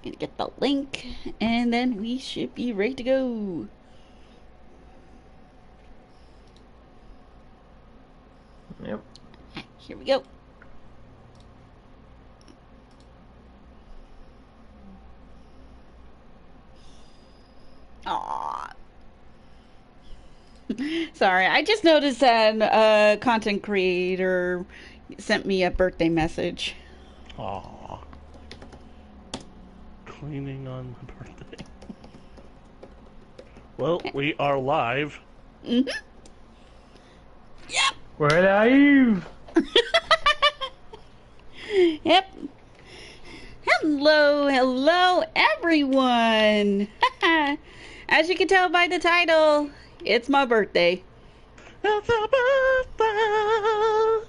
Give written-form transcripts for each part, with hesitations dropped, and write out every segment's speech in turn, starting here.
Gonna get the link, and then we should be ready to go. Yep. Here we go. Aww. Sorry, I just noticed that a content creator sent me a birthday message. Aww. Cleaning on my birthday. Well, we are live. Mm-hmm. Yep. We're live. Yep. Hello, everyone. As you can tell by the title, it's my birthday. It's a birthday.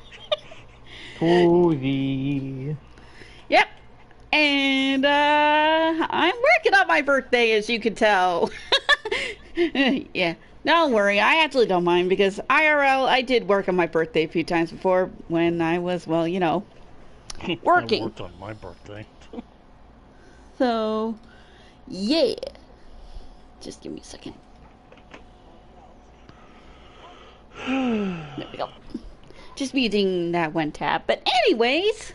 Cozy. Yep. And I'm working on my birthday, as you can tell. Yeah. Don't worry, I actually don't mind because IRL, I did work on my birthday a few times before when I was, well, you know, working. I worked on my birthday. So, yeah. Just give me a second. There we go. Just muting that one tab. But anyways,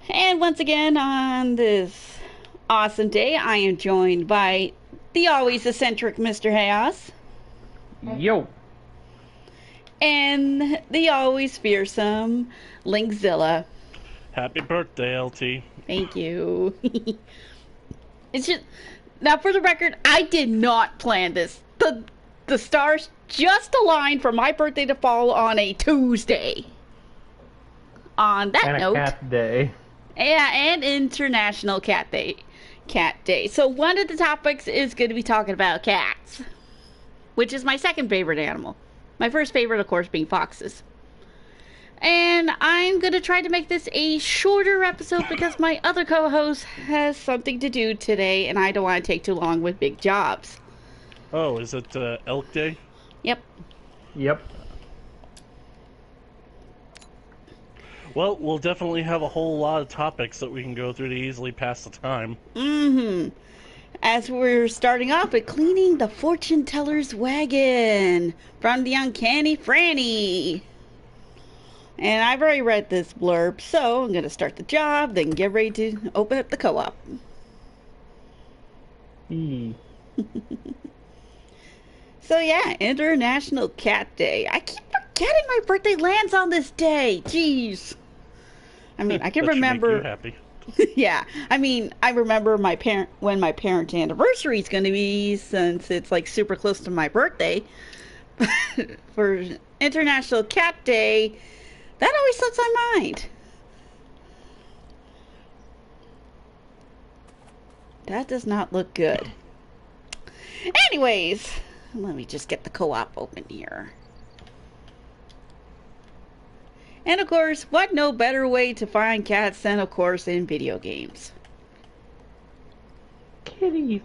and once again on this awesome day, I am joined by the always eccentric Mr. Chaos. Yo. And the always fearsome Linkzilla. Happy birthday, LT. Thank you. It's just, now for the record, I did not plan this. The stars just aligned for my birthday to fall on a Tuesday. On that And note, a cat day. yeah, and International Cat Day. So one of the topics is going to be talking about cats, which is my second favorite animal. My first favorite, of course, being foxes. And I'm going to try to make this a shorter episode because my other co-host has something to do today, and I don't want to take too long with big jobs. Oh, is it Elk Day? Yep. Yep. Well, we'll definitely have a whole lot of topics that we can go through to easily pass the time. Mm-hmm. As we're starting off with cleaning the fortune teller's wagon from the Uncanny Franny. And I've already read this blurb, so I'm going to start the job, then get ready to open up the co-op. So yeah, International Cat Day. I keep forgetting my birthday lands on this day. Jeez. I mean, I can That should remember. make you happy. Yeah, I mean, I remember when my parents' anniversary is going to be, since it's like super close to my birthday. For International Cat Day, that always slips my mind. That does not look good. Anyways, let me just get the co-op open here. And of course, what no better way to find cats than, of course, in video games. Kitties.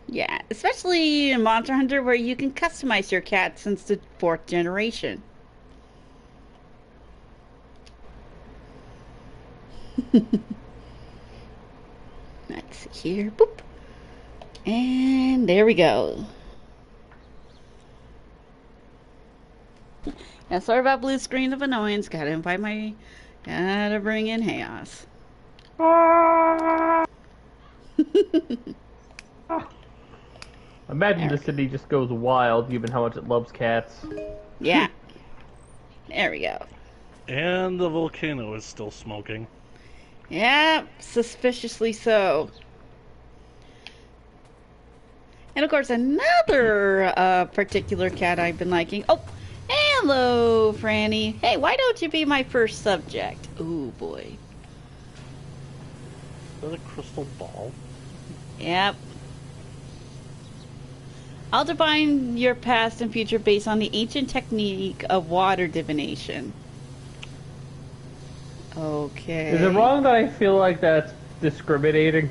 Yeah, especially in Monster Hunter where you can customize your cat since the 4th generation. Let's see here. Boop. And there we go. Yeah, sorry about blue screen of annoyance. Gotta bring in chaos. Imagine the city just goes wild given how much it loves cats. Yeah. There we go. And the volcano is still smoking. Yeah, suspiciously so. And of course, another particular cat I've been liking. Oh, hello, Franny. Hey, why don't you be my first subject? Ooh, boy. Is that a crystal ball? Yep. I'll define your past and future based on the ancient technique of water divination. Okay. Is it wrong that I feel like that's discriminating?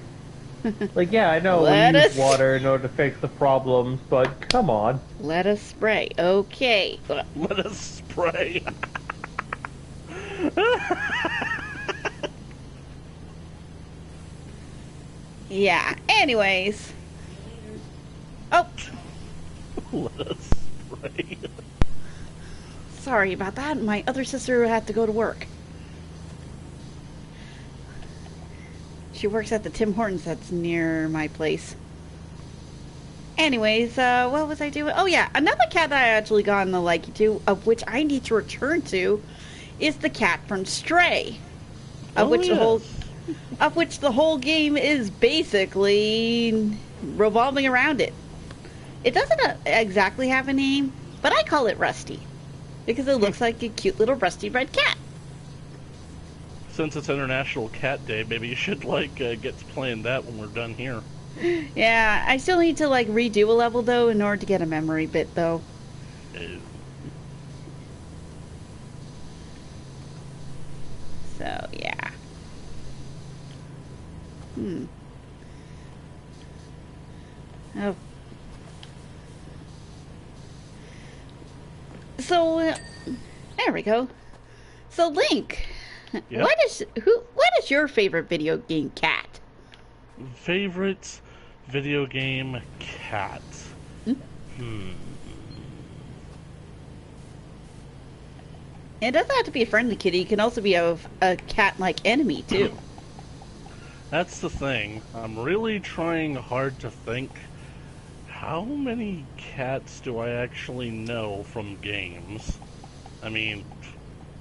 Like, yeah, I know Let we us- use water in order to fix the problems, but come on. Let us spray. Okay. Let us spray. Yeah. Anyways. Oh, Let us spray. sorry about that. My other sister had to go to work. She works at the Tim Hortons that's near my place. Anyways, what was I doing? Oh yeah, another cat that I actually got in the liking to, of which I need to return to, is the cat from Stray. Of Oh, which yes. of which the whole game is basically revolving around it. It doesn't exactly have a name, but I call it Rusty because it looks like a cute little rusty red cat. Since it's International Cat Day, maybe you should get to playing that when we're done here. Yeah, I still need to like redo a level though in order to get a memory bit though. So yeah. Oh. So there we go. So Link, Yep. what is your favorite video game cat? Favorite video game cat? It doesn't have to be a friendly kitty. It can also be a cat-like enemy too. That's the thing. I'm really trying hard to think. How many cats do I actually know from games? I mean,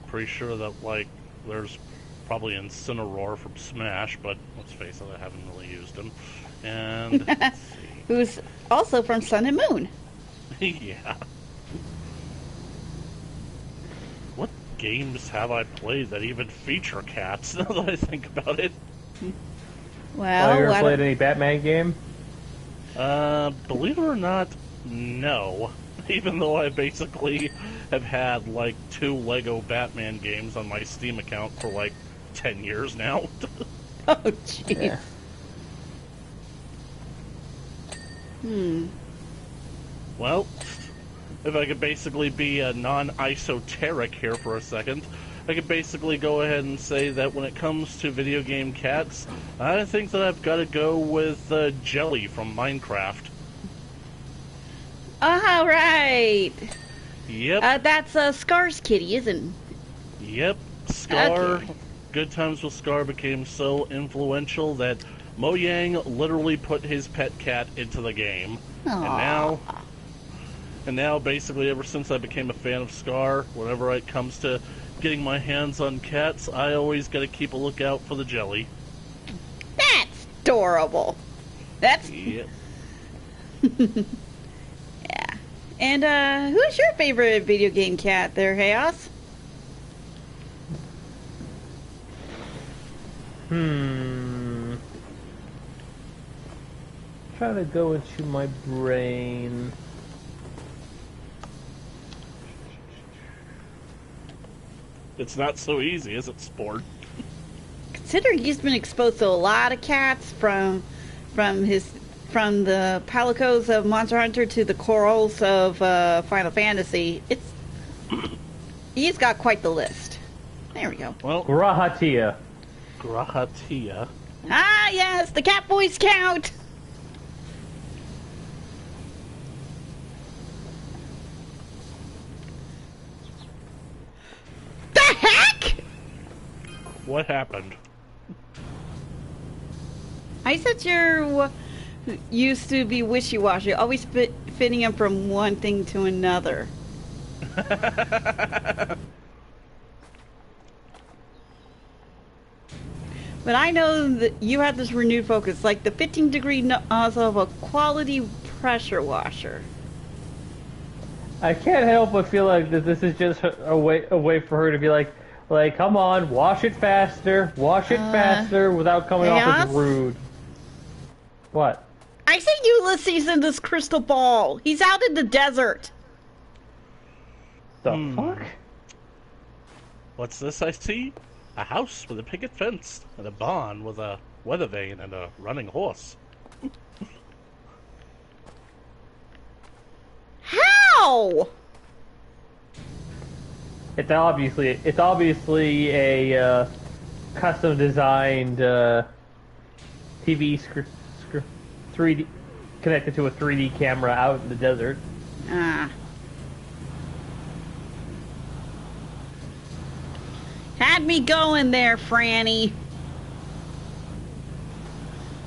pretty sure that, there's probably Incineroar from Smash, but let's face it, I haven't really used him. And, let's see. Who's also from Sun and Moon. Yeah. What games have I played that even feature cats, now that I think about it? Well, you ever played any Batman game? Believe it or not, no. Even though I basically have had, 2 Lego Batman games on my Steam account for, 10 years now. Oh, jeez. Yeah. Well, if I could basically be a non-esoteric here for a second, I could basically go ahead and say that when it comes to video game cats, I think that I've got to go with Jelly from Minecraft. All right. Yep. That's Scar's kitty, isn't it? Yep. Scar. Okay. Good Times with Scar became so influential that Mojang literally put his pet cat into the game. Aww. And now, basically, ever since I became a fan of Scar, whenever it comes to getting my hands on cats, I always got to keep a lookout for the Jelly. That's adorable. That's Yep. yeah. And who's your favorite video game cat there, Chaos? Try to go into my brain. It's not so easy, is it, Sport? Considering he's been exposed to a lot of cats from the Palicos of Monster Hunter to the Corals of Final Fantasy, he's got quite the list. There we go. Well, Grahatia. Grahatia. Ah, yes, the Cat Boys count. The heck? What happened? I said you used to be wishy-washy, always fitting him from one thing to another. But I know that you have this renewed focus, like the 15-degree nozzle of a quality pressure washer. I can't help but feel like that this is just a way for her to be like, come on, wash it faster, without coming off as Chaos? rude. What? I see Ulysses in this crystal ball. He's out in the desert. The fuck? What's this I see? A house with a picket fence, and a barn with a weather vane and a running horse. How? It's obviously a custom designed TV 3D connected to a 3D camera out in the desert. Ah. Had me going there, Franny.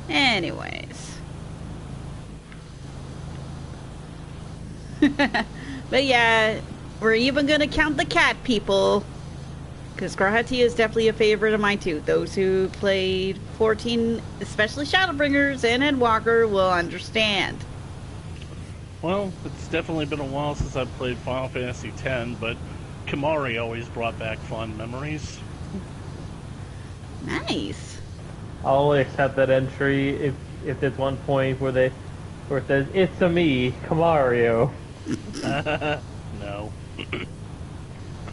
Anyways. But yeah, we're even gonna count the cat people. Because Grahati is definitely a favorite of mine too. Those who played 14, especially Shadowbringers and Endwalker, will understand. Well, it's definitely been a while since I've played Final Fantasy X, but Kamari always brought back fond memories. Nice. I'll only accept that entry if there's one point where it says, "It's a me, Kamario." No.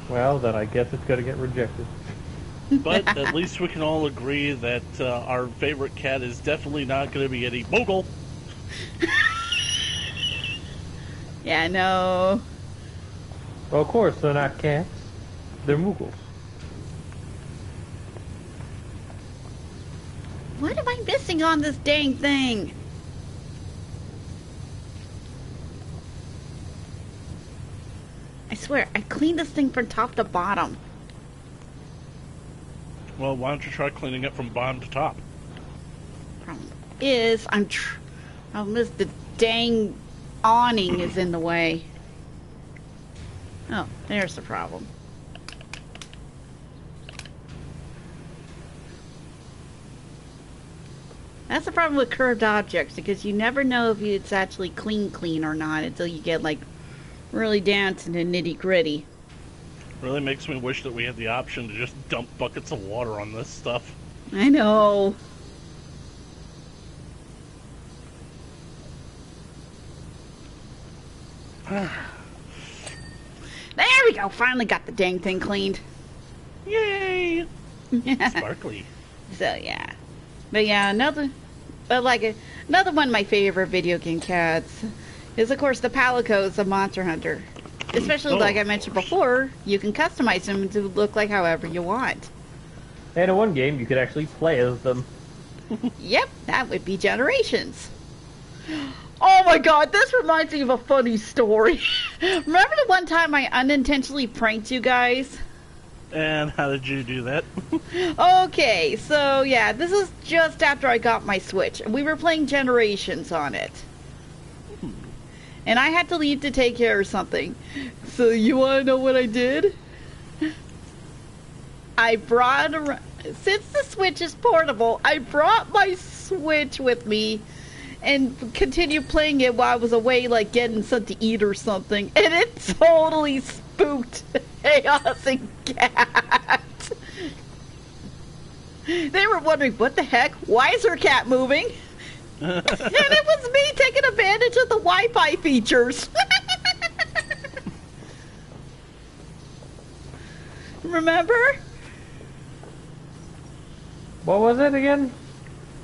Well, then I guess it's gonna get rejected. But at least we can all agree that our favorite cat is definitely not going to be Eddie Bogle. Yeah, no. Well, of course, they're not cats. They're Moogles. What am I missing on this dang thing? I swear, I cleaned this thing from top to bottom. Well, why don't you try cleaning it from bottom to top? Problem is, the dang awning is in the way. Oh, there's the problem. That's the problem with curved objects, because you never know if it's actually clean or not until you get like really down to the nitty gritty. Really makes me wish that we had the option to just dump buckets of water on this stuff. I know. There we go. Finally got the dang thing cleaned. Yay! Sparkly. So yeah, but yeah, another one of my favorite video game cats is of course the Palicos of Monster Hunter. Especially like I mentioned before, you can customize them to look like however you want. And in one game, you could actually play as them. Yep, that would be Generations. Oh my god, this reminds me of a funny story. Remember the one time I unintentionally pranked you guys? And how did you do that? Okay, so yeah, this is just after I got my Switch. We were playing Generations on it. And I had to leave to take care of something. So you want to know what I did? Since the Switch is portable, I brought my Switch with me and continued playing it while I was away, like getting something to eat or something. And it totally spooked Chaos and Cat. They were wondering, what the heck? Why is her cat moving? And it was me taking advantage of the Wi-Fi features. Remember? What was it again?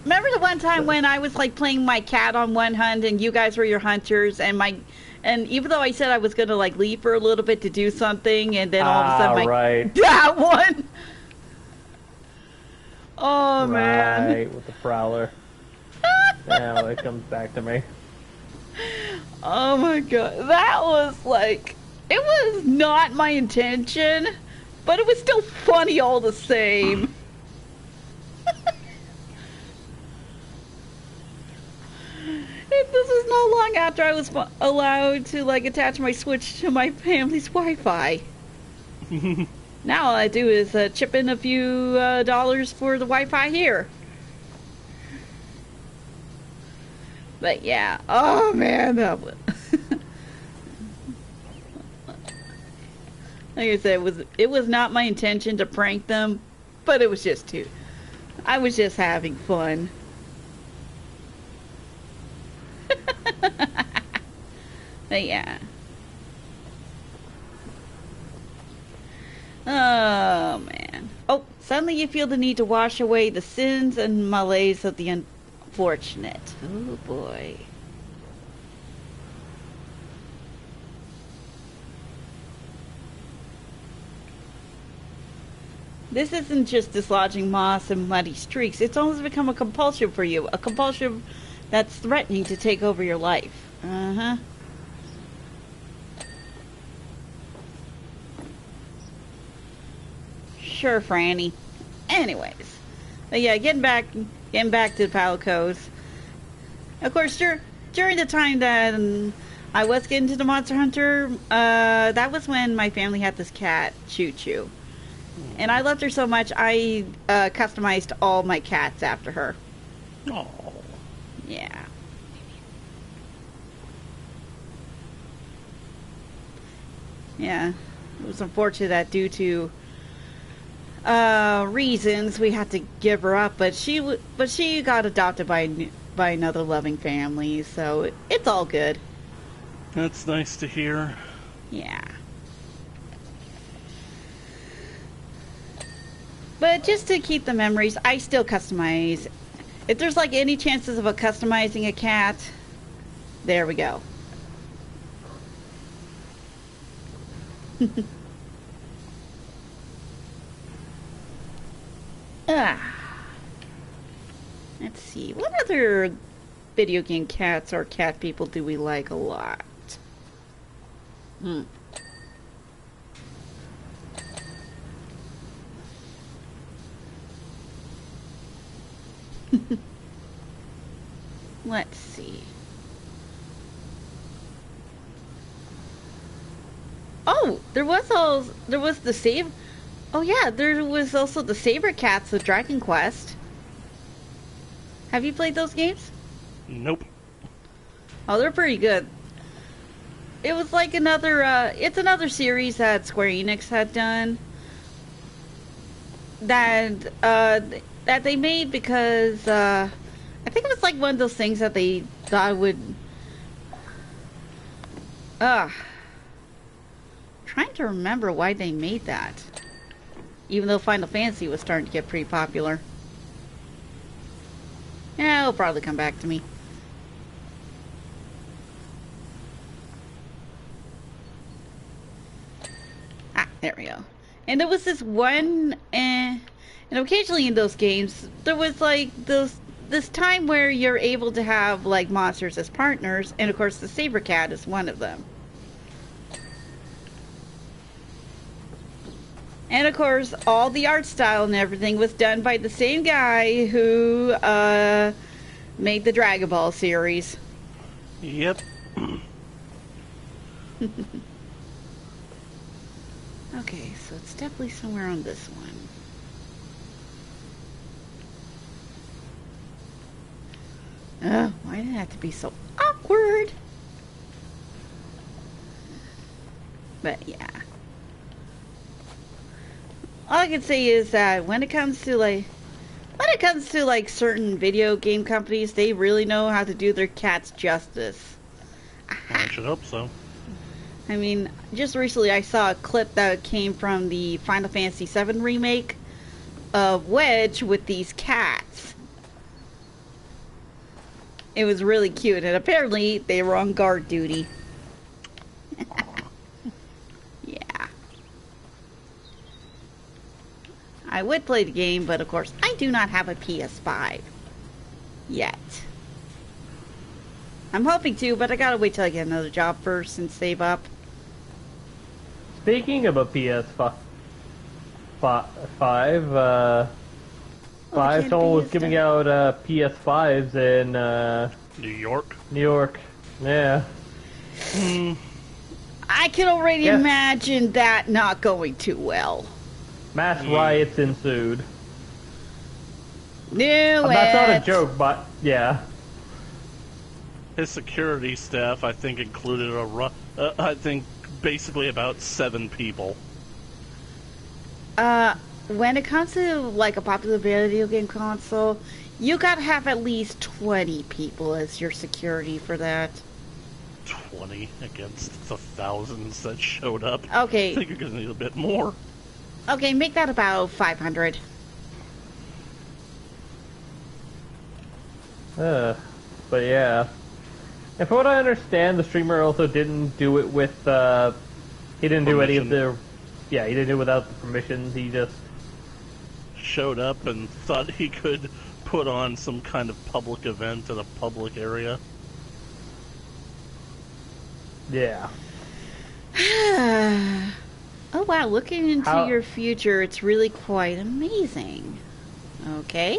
Remember the one time when I was like playing my cat on one hunt and you guys were your hunters and even though I said I was gonna like leave for a little bit to do something and then all of a sudden right. that one. Oh man. Right, with the prowler. Now it comes back to me. Oh my god. That was like, it was not my intention, but it was still funny all the same. This is no long after I was allowed to like attach my Switch to my family's Wi-Fi. Now all I do is chip in a few dollars for the Wi-Fi here. But yeah, oh man, that was like I said, it was not my intention to prank them, but it was just I was just having fun. But yeah. Oh man. Oh, suddenly you feel the need to wash away the sins and malaise of the unfortunate. Oh boy. This isn't just dislodging moss and muddy streaks. It's almost become a compulsion for you. A compulsion that's threatening to take over your life. Uh-huh. Sure, Franny. Anyways. But yeah, getting back to the Palicos. Of course, during the time that I was getting to the Monster Hunter, that was when my family had this cat, Choo Choo. And I loved her so much, I customized all my cats after her. Oh. Yeah. Yeah. It was unfortunate that due to reasons we had to give her up, but she got adopted by another loving family, so it's all good. That's nice to hear. Yeah. But just to keep the memories, I still customize. If there's like any chances of customizing a cat, there we go. Let's see. What other video game cats or cat people do we like a lot? Let's see. Oh, there was the save. Oh yeah, there was also the Saber Cats of Dragon Quest. Have you played those games? Nope. Oh, they're pretty good. It was like it's another series that Square Enix had done. That they made because, I think it was like one of those things that they thought would, trying to remember why they made that. Even though Final Fantasy was starting to get pretty popular. Yeah, it'll probably come back to me. Ah, there we go. And there was this one, and occasionally in those games, there was like this time where you're able to have like monsters as partners, and of course the Saber Cat is one of them. And of course, all the art style and everything was done by the same guy who made the Dragon Ball series. Yep. Okay, so it's definitely somewhere on this one. Why did it have to be so awkward? But yeah. All I can say is that when it comes to like certain video game companies, they really know how to do their cats justice. I should hope so. I mean, just recently I saw a clip that came from the Final Fantasy VII remake of Wedge with these cats. It was really cute, and apparently they were on guard duty. Yeah. I would play the game, but of course I do not have a PS5 yet. I'm hoping to, but I gotta wait till I get another job first and save up. Speaking of a PS5, someone was giving out PS5s in New York. New York. Yeah. I can already imagine that not going too well. Mass riots ensued. That's not a joke, but yeah. His security staff, I think, included I think basically about 7 people. When it comes to like a popular video game console, you gotta have at least 20 people as your security for that. 20 against the thousands that showed up. Okay. I think you're gonna need a bit more. Okay, make that about 500. But yeah. And from what I understand, the streamer also didn't do it with, he didn't do any of the, he didn't do it without the permissions, he just showed up and thought he could put on some kind of public event in a public area. Yeah. Oh wow, looking into your future, it's really quite amazing. Okay.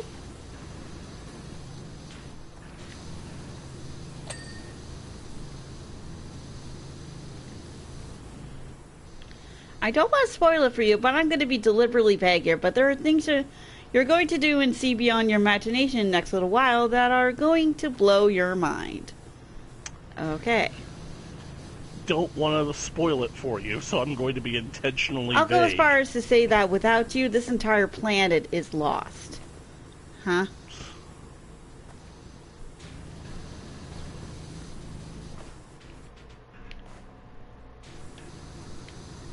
I don't want to spoil it for you, but I'm going to be deliberately vague here. But there are things that you're going to do and see beyond your imagination in the next little while that are going to blow your mind. Okay. Don't want to spoil it for you, so I'm going to be intentionally I'll go as vague. far as to say that without you, this entire planet is lost. Huh?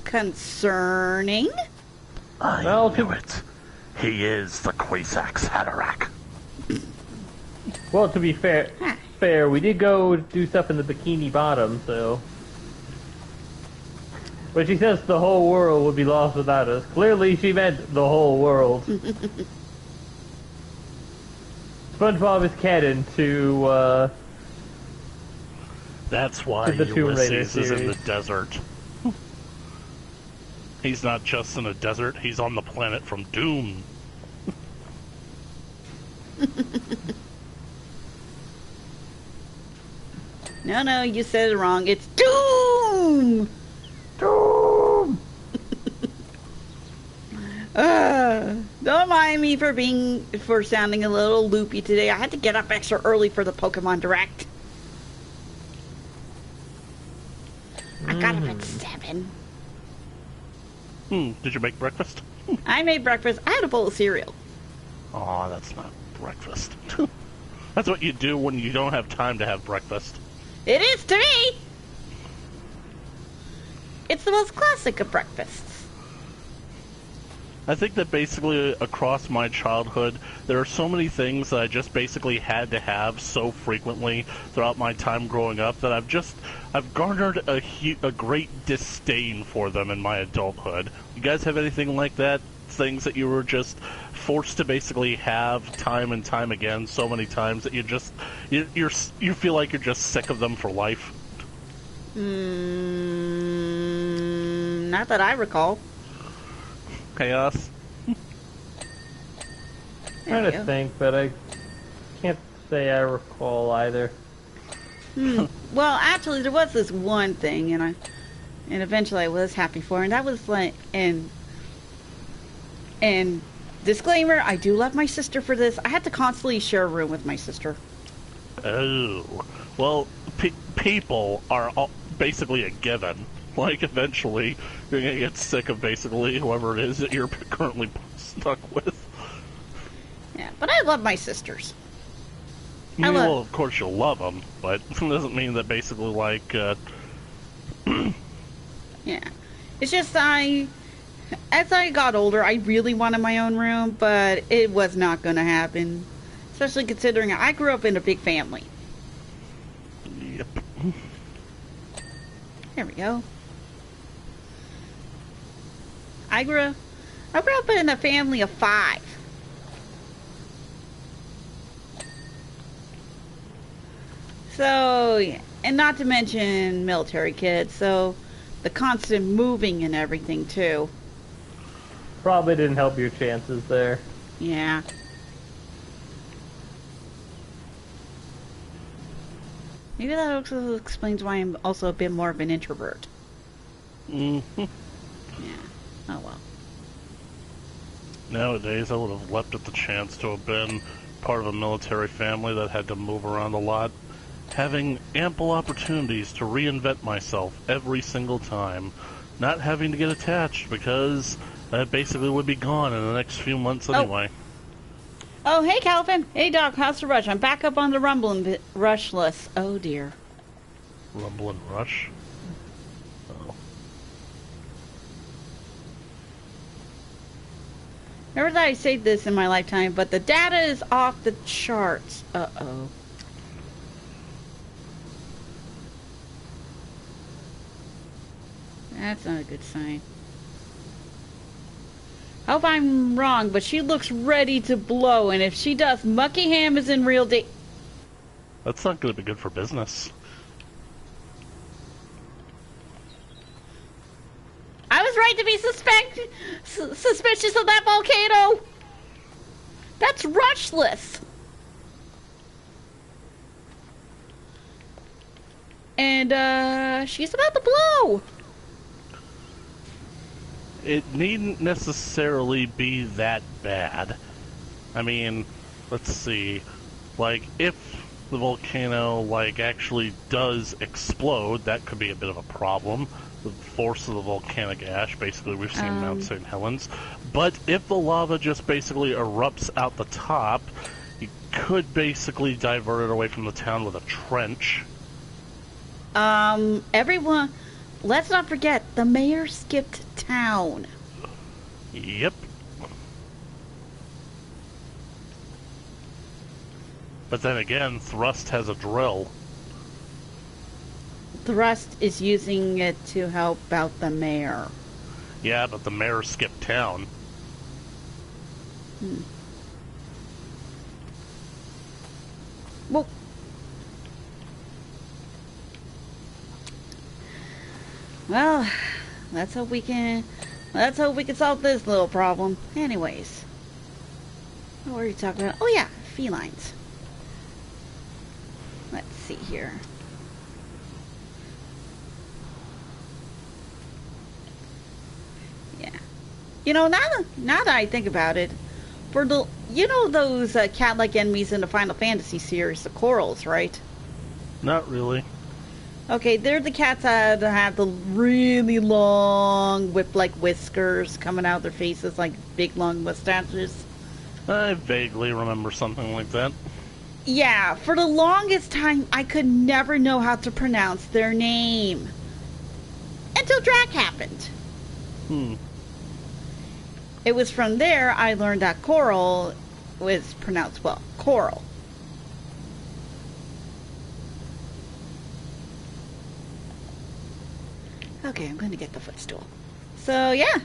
Concerning? I knew it. He is the Quasak's Hatterack. Well, to be fair, we did go do stuff in the Bikini Bottom, so. But she says the whole world would be lost without us. Clearly, she meant the whole world. SpongeBob is canon to. That's why the Tomb Raider Ulysses is in the series. desert. He's not just in a desert, he's on the planet from Doom. No, you said it wrong. It's Doom! Doom! Don't mind me for sounding a little loopy today. I had to get up extra early for the Pokemon Direct. I got up at 7. Did you make breakfast? I made breakfast. I had a bowl of cereal. Oh, that's not breakfast. That's what you do when you don't have time to have breakfast. It is to me! It's the most classic of breakfasts. I think that basically across my childhood, there are so many things that I just basically had to have so frequently throughout my time growing up that I've garnered a great disdain for them in my adulthood. You guys have anything like that? Things that you were just forced to basically have time and time again so many times that you feel like you're just sick of them for life? Not that I recall. Chaos? Trying to think, but I can't say I recall either. Well, actually, there was this one thing, and eventually I was happy for, and that was like, and disclaimer, I do love my sister for this. I had to constantly share a room with my sister. Oh. Well, people are basically a given. Like, eventually, you're gonna get sick of basically whoever it is that you're currently stuck with. Yeah, but I love my sisters. Well, of course you'll love them, but it doesn't mean that basically, like, Yeah. It's just as I got older, I really wanted my own room, but it was not going to happen. Especially considering I grew up in a big family. yep. There we go. I grew up in a family of 5. So, yeah. And not to mention military kids, so the constant moving and everything too. Probably didn't help your chances there. Yeah. Maybe that also explains why I'm also a bit more of an introvert. Mm-hmm. Yeah. Oh well. Nowadays, I would have leapt at the chance to have been part of a military family that had to move around a lot, having ample opportunities to reinvent myself every single time, not having to get attached because I basically would be gone in the next few months anyway. Oh, hey Calvin. Hey Doc, how's the rush? I'm back up on the Rumble Rush list. Oh dear. Rumble and Rush? Oh. Never thought I'd say this in my lifetime, but the data is off the charts. Uh-oh. That's not a good sign. I hope I'm wrong, but she looks ready to blow, and if she does, Muckingham is in real That's not going to be good for business. I was right to be suspicious of that volcano! That's rushless! And, she's about to blow! It needn't necessarily be that bad. I mean, let's see. Like, if the volcano, like, actually does explode, that could be a bit of a problem. The force of the volcanic ash, basically, we've seen Mount St. Helens. But if the lava just basically erupts out the top, you could basically divert it away from the town with a trench. Everyone, let's not forget, the mayor skipped town. Yep. But then again, Thrust has a drill. Thrust is using it to help out the mayor. Yeah, but the mayor skipped town. Well, let's hope we can solve this little problem. Anyways, what were you talking about? Oh yeah, felines. Let's see here. Yeah, you know, now that I think about it, for the those cat-like enemies in the Final Fantasy series, the corals, right? Not really. Okay, they're the cats that have the really long whip-like whiskers coming out of their faces, like big long mustaches. I vaguely remember something like that. Yeah, for the longest time, I could never know how to pronounce their name. Until Drac happened. It was from there I learned that coral was pronounced, well, coral. Okay, I'm going to get the footstool. So, yeah.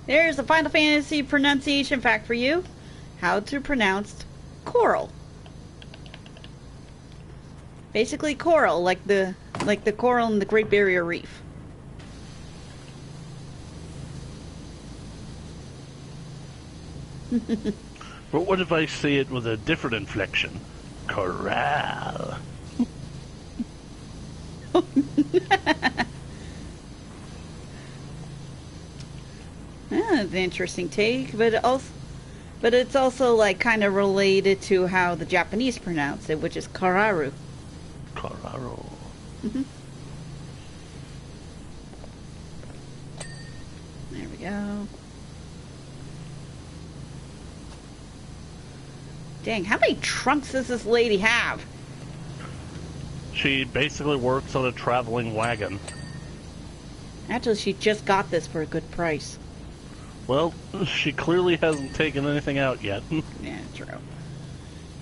There's a Final Fantasy pronunciation fact for you. How to pronounce coral. Basically coral, like the coral in the Great Barrier Reef. But what if I say it with a different inflection? Corral. That's an interesting take, but it's also like kind of related to how the Japanese pronounce it, which is kararu. Kararu. There we go. Dang, how many trunks does this lady have? She basically works on a traveling wagon. Actually, she just got this for a good price. Well, she clearly hasn't taken anything out yet. Yeah, true.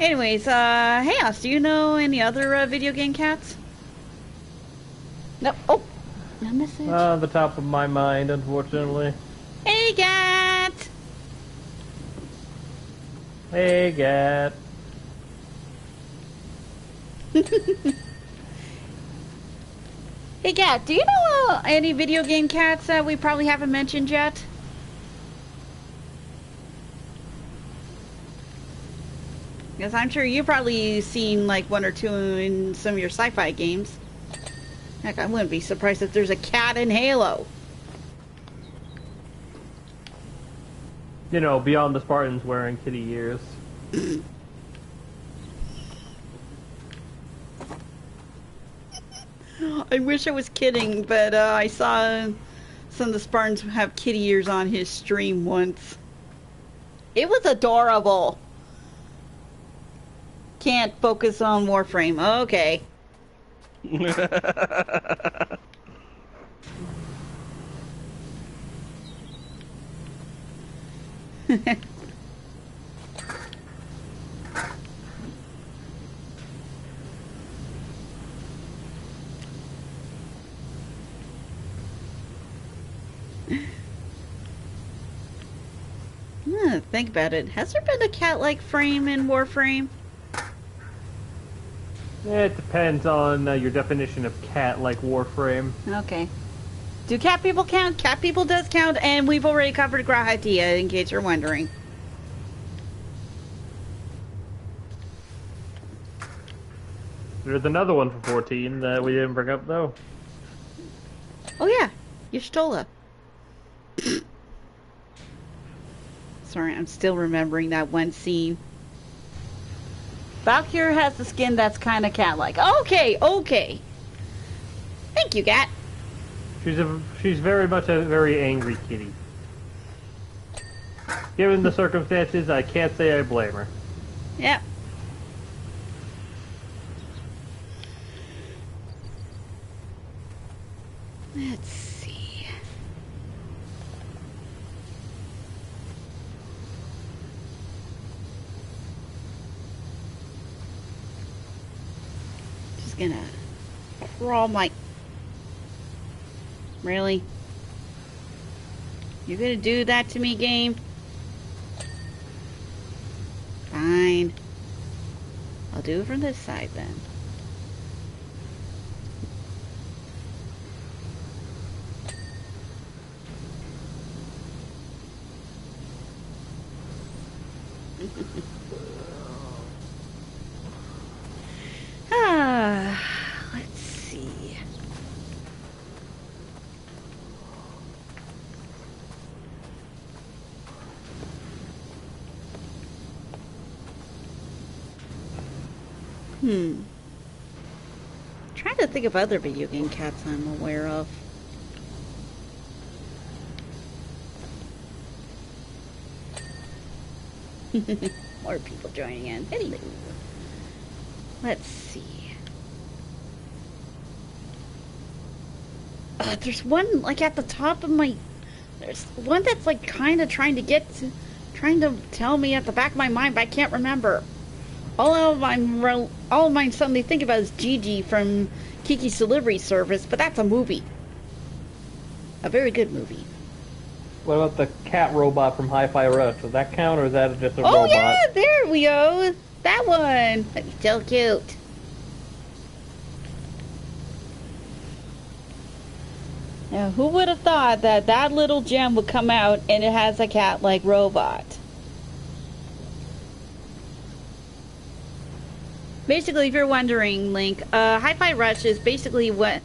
Anyways, hey, Oz, do you know any other video game cats? No. Oh, no message. The top of my mind, unfortunately. Hey, cat. Hey, cat. Hey, cat, do you know any video game cats that we probably haven't mentioned yet? Because I'm sure you've probably seen like one or two in some of your sci-fi games. Heck, I wouldn't be surprised if there's a cat in Halo. You know, beyond the Spartans wearing kitty ears. I wish I was kidding, but I saw some of the Spartans have kitty ears on his stream once. It was adorable. Can't focus on Warframe. Okay. think about it, has there been a cat-like frame in Warframe? It depends on your definition of cat-like Warframe. Okay. Do cat people count? Cat people does count, and we've already covered Grahatia, in case you're wondering. There's another one for 14 that we didn't bring up, though. Oh yeah, Y'shtola. Sorry, I'm still remembering that one scene. Valkyrie has the skin that's kind of cat-like. Okay, okay. Thank you, Cat. She's very much a very angry kitty. Given the circumstances, I can't say I blame her. Yep. Let's see. Just gonna crawl my... Really? You're gonna do that to me, game? Fine. I'll do it from this side then. Let's see. Trying to think of other video game cats I'm aware of. More people joining in. Hello. Let's see. There's one like at the top of my. There's one that's like kind of trying to tell me at the back of my mind, but I can't remember. All of mine suddenly think about is Gigi from Kiki's Delivery Service, but that's a movie. A very good movie. What about the cat robot from Hi-Fi Rush? Does that count, or is that just a robot? Oh yeah, there we go. That one. That's so cute. Now, who would have thought that that little gem would come out and it has a cat-like robot? Basically, if you're wondering, Link, Hi-Fi Rush is basically what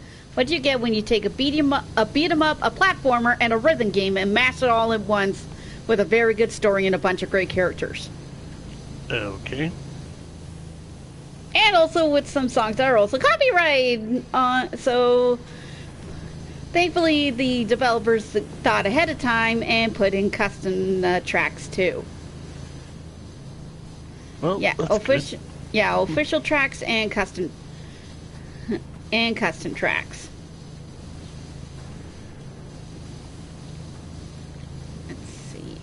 you get when you take a beat 'em up, a platformer, and a rhythm game and mash it all at once with a very good story and a bunch of great characters. Okay. And also with some songs that are also copyrighted. So, thankfully, the developers thought ahead of time and put in custom tracks too. Well, yeah, official. Yeah, official tracks and custom tracks. Let's see.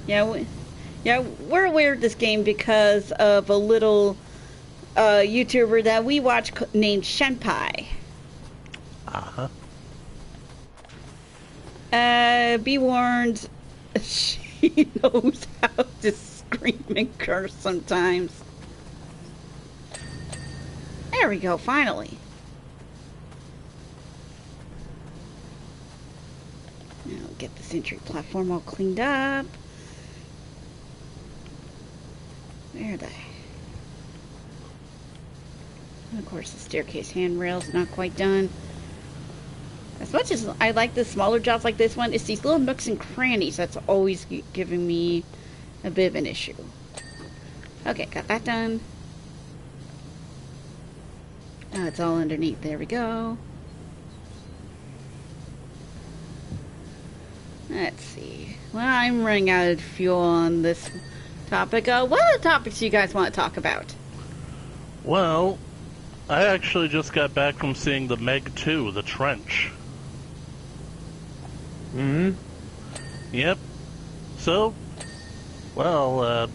Yeah, we're aware of this game because of a little YouTuber that we watch named Shenpai. Be warned, she knows how to scream and curse sometimes. There we go, finally. Now get this entry platform all cleaned up. Where are they? And of course, the staircase handrail's not quite done. As much as I like the smaller jobs like this one, it's these little nooks and crannies that's always giving me a bit of an issue. Okay, got that done. Now it's all underneath. There we go. Let's see. Well, I'm running out of fuel on this topic. What other topics do you guys want to talk about? Well, I actually just got back from seeing the Meg 2, The Trench. Mm-hmm. Yep. So, well,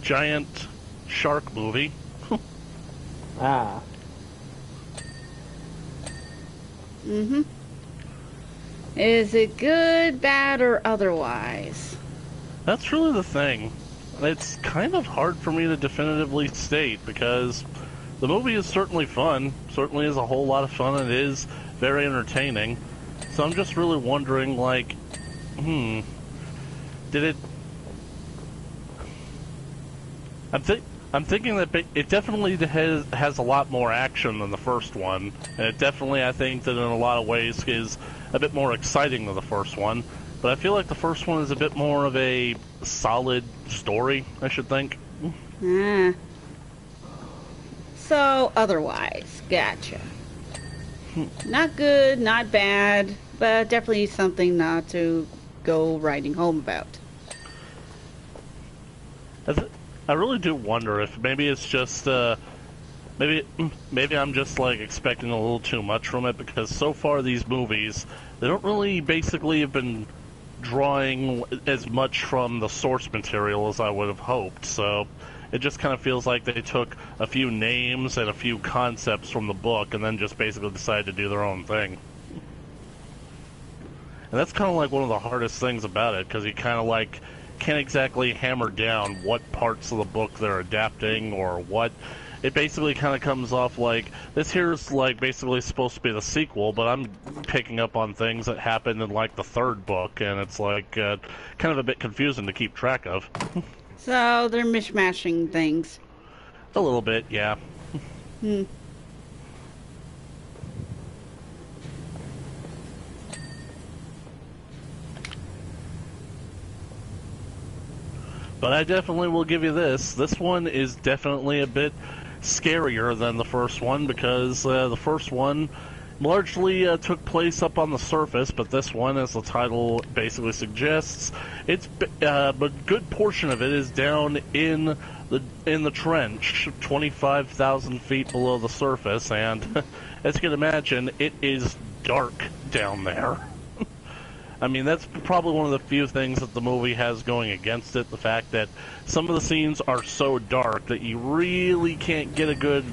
giant shark movie. Mm-hmm. Is it good, bad, or otherwise? That's really the thing. It's kind of hard for me to definitively state because the movie is certainly fun, certainly is a whole lot of fun, and it is very entertaining. So I'm just really wondering, like, did it... I'm thinking that it definitely has a lot more action than the first one, and it definitely, I think, that in a lot of ways is a bit more exciting than the first one. But I feel like the first one is a bit more of a solid story, I should think. Ah. So, otherwise, gotcha. Not good, not bad, but definitely something not to go riding home about. I really do wonder if maybe it's just, maybe I'm just, like, expecting a little too much from it, because so far these movies, they don't really basically have been drawing as much from the source material as I would have hoped, so it just kind of feels like they took a few names and a few concepts from the book and then just basically decided to do their own thing. And that's kind of like one of the hardest things about it, because you kind of like can't exactly hammer down what parts of the book they're adapting or what. It basically kind of comes off like, this here's like basically supposed to be the sequel, but I'm picking up on things that happened in like the third book, and it's like kind of a bit confusing to keep track of. So they're mishmashing things. A little bit, yeah. But I definitely will give you this. This one is definitely a bit scarier than the first one, because the first one largely took place up on the surface, but this one, as the title basically suggests, it's a good portion of it is down in the trench, 25,000 feet below the surface, and as you can imagine, it is dark down there. I mean, that's probably one of the few things that the movie has going against it, the fact that some of the scenes are so dark that you really can't get a good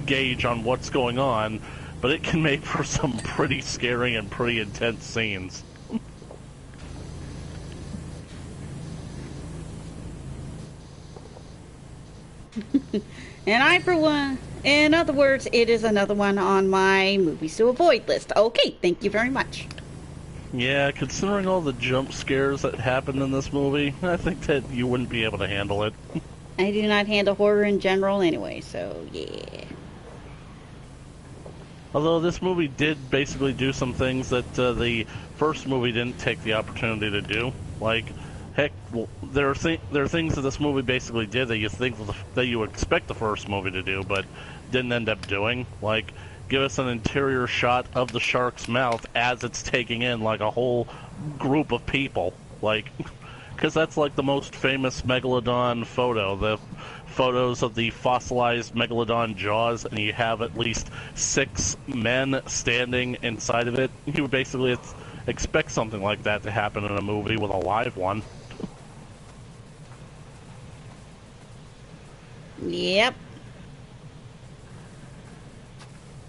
gauge on what's going on, but it can make for some pretty scary and pretty intense scenes. And I, for one, in other words, it is another one on my movies to avoid list. Okay, thank you very much. Yeah, considering all the jump scares that happened in this movie, I think that you wouldn't be able to handle it. I do not handle horror in general anyway, so yeah. Although this movie did basically do some things that the first movie didn't take the opportunity to do. Like, heck, there are things that this movie basically did that you think that you expect the first movie to do, but didn't end up doing. Like, give us an interior shot of the shark's mouth as it's taking in like a whole group of people, like, because that's like the most famous megalodon photo, the photos of the fossilized megalodon jaws, and you have at least 6 men standing inside of it. You would basically expect something like that to happen in a movie with a live one. Yep.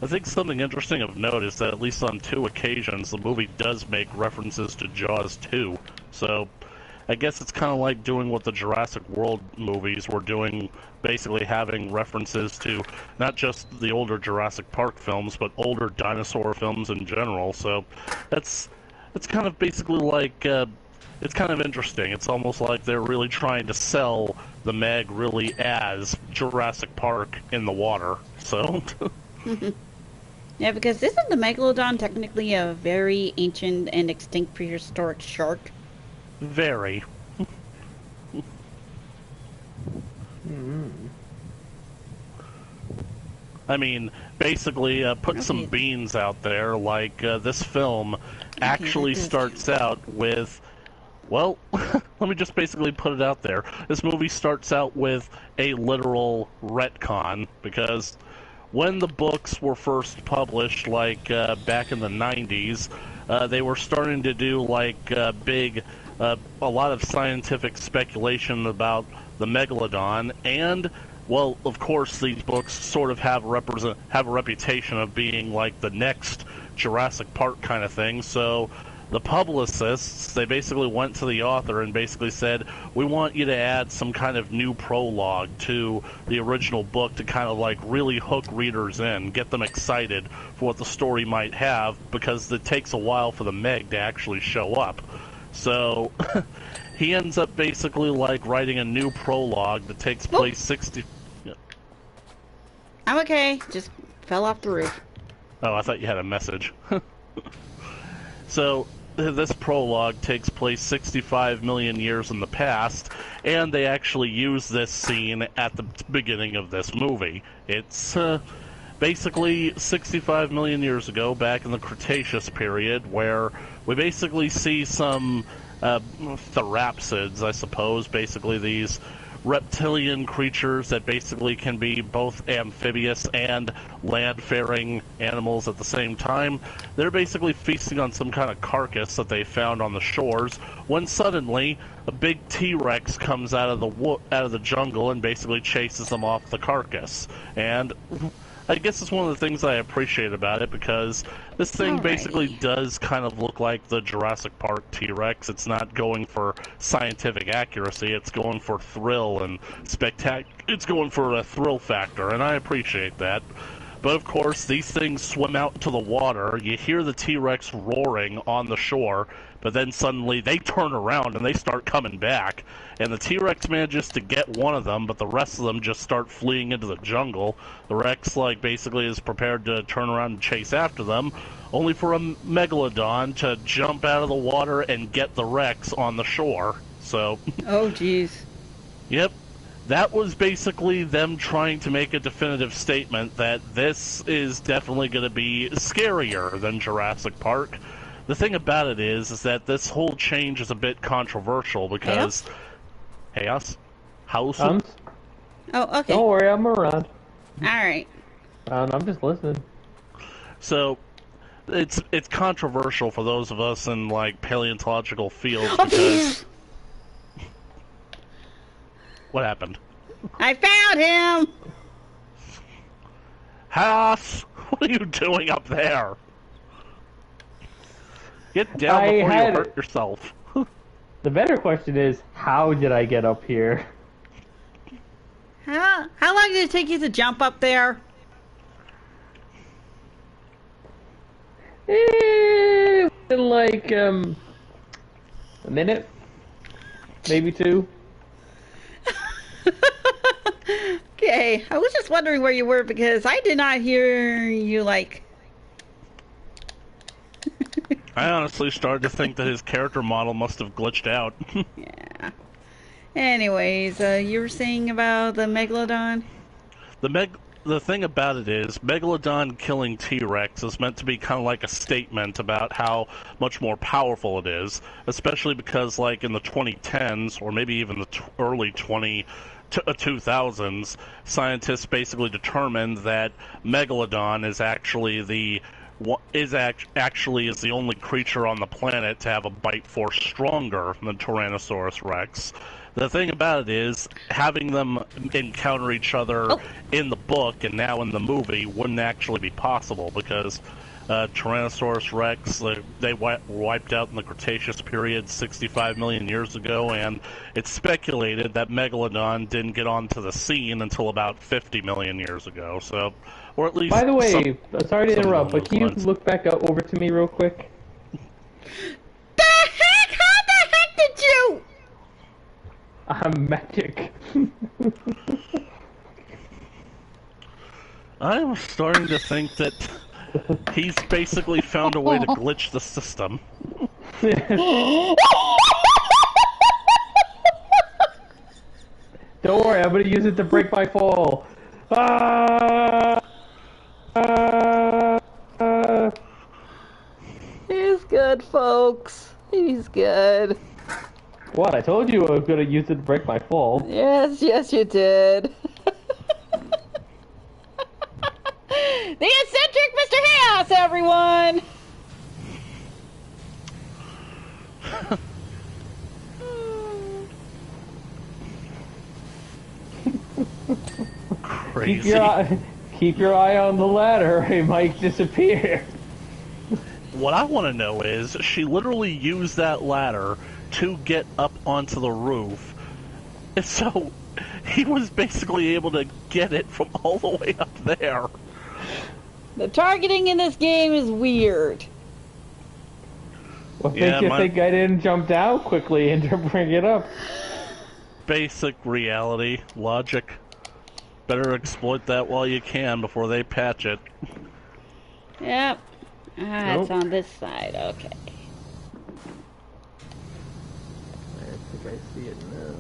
I think something interesting of note is that at least on 2 occasions the movie does make references to Jaws 2. So I guess it's kind of like doing what the Jurassic World movies were doing, basically having references to not just the older Jurassic Park films, but older dinosaur films in general. So it's kind of basically like, it's kind of interesting. It's almost like they're really trying to sell the Meg really as Jurassic Park in the water. So... Yeah, because isn't the megalodon technically a very ancient and extinct prehistoric shark? Very. I mean, basically, put some beans out there, like, this film actually starts out with, well, let me just basically put it out there. This movie starts out with a literal retcon, because when the books were first published, like, back in the 90s, they were starting to do, like, a lot of scientific speculation about the megalodon, and well, of course, these books sort of have a reputation of being like the next Jurassic Park kind of thing. So the publicists, they basically went to the author and basically said, we want you to add some kind of new prologue to the original book to kind of like really hook readers in, get them excited for what the story might have, because it takes a while for the Meg to actually show up. So he ends up basically like writing a new prologue that takes place 60... I'm okay. Just fell off the roof. Oh, I thought you had a message. So this prologue takes place 65 million years in the past, and they actually use this scene at the beginning of this movie. It's basically 65 million years ago, back in the Cretaceous period, where we basically see some therapsids, I suppose, basically these reptilian creatures that basically can be both amphibious and land-faring animals at the same time. They're basically feasting on some kind of carcass that they found on the shores, when suddenly a big T-Rex comes out of the jungle and basically chases them off the carcass. And I guess it's one of the things I appreciate about it, because this thing basically does kind of look like the Jurassic Park T-Rex. It's not going for scientific accuracy, it's going for thrill and it's going for a thrill factor, and I appreciate that. But of course, these things swim out into the water, you hear the T-Rex roaring on the shore, but then suddenly they turn around and they start coming back, and the T-Rex manages to get one of them, but the rest of them just start fleeing into the jungle. The Rex, like, basically is prepared to turn around and chase after them, only for a Megalodon to jump out of the water and get the Rex on the shore. So... Oh, jeez. Yep. That was basically them trying to make a definitive statement that this is definitely going to be scarier than Jurassic Park. The thing about it is that this whole change is a bit controversial because... Chaos? House? Oh, okay. Don't worry, I'm around. Alright. I'm just listening. So, it's controversial for those of us in, like, paleontological fields because... What happened? I found him! House! What are you doing up there? Get down before you hurt yourself. The better question is, how did I get up here? How long did it take you to jump up there? Like, a minute? Maybe two? Okay, I was just wondering where you were because I did not hear you, like... I honestly started to think that his character model must have glitched out. Yeah. Anyways, you were saying about the Megalodon? The thing about it is, Megalodon killing T-Rex is meant to be kind of like a statement about how much more powerful it is, especially because, like, in the 2010s, or maybe even the early 2000s, scientists basically determined that Megalodon is actually the only creature on the planet to have a bite force stronger than Tyrannosaurus Rex. The thing about it is, having them encounter each other in the book and now in the movie wouldn't actually be possible because Tyrannosaurus Rex, they wiped out in the Cretaceous period 65 million years ago, and it's speculated that Megalodon didn't get onto the scene until about 50 million years ago. So, or at least. By the way, sorry to interrupt, but can you look back over to me real quick? The heck? How the heck did you? I'm magic. I'm starting to think that he's basically found a way to glitch the system. Don't worry, I'm gonna use it to break my fall. He's good, folks. He's good. What? I told you I was gonna use it to break my fall. Yes, yes, you did. The eccentric Mr. Chaos, everyone! Crazy. Keep your eye on the ladder. It might disappear. What I want to know is, she literally used that ladder to get up onto the roof. And so, he was basically able to get it from all the way up there. The targeting in this game is weird. What makes you think I didn't jump down quickly and to bring it up? Basic reality, logic. Better exploit that while you can before they patch it. Yep. It's on this side. Okay. I think I see it now.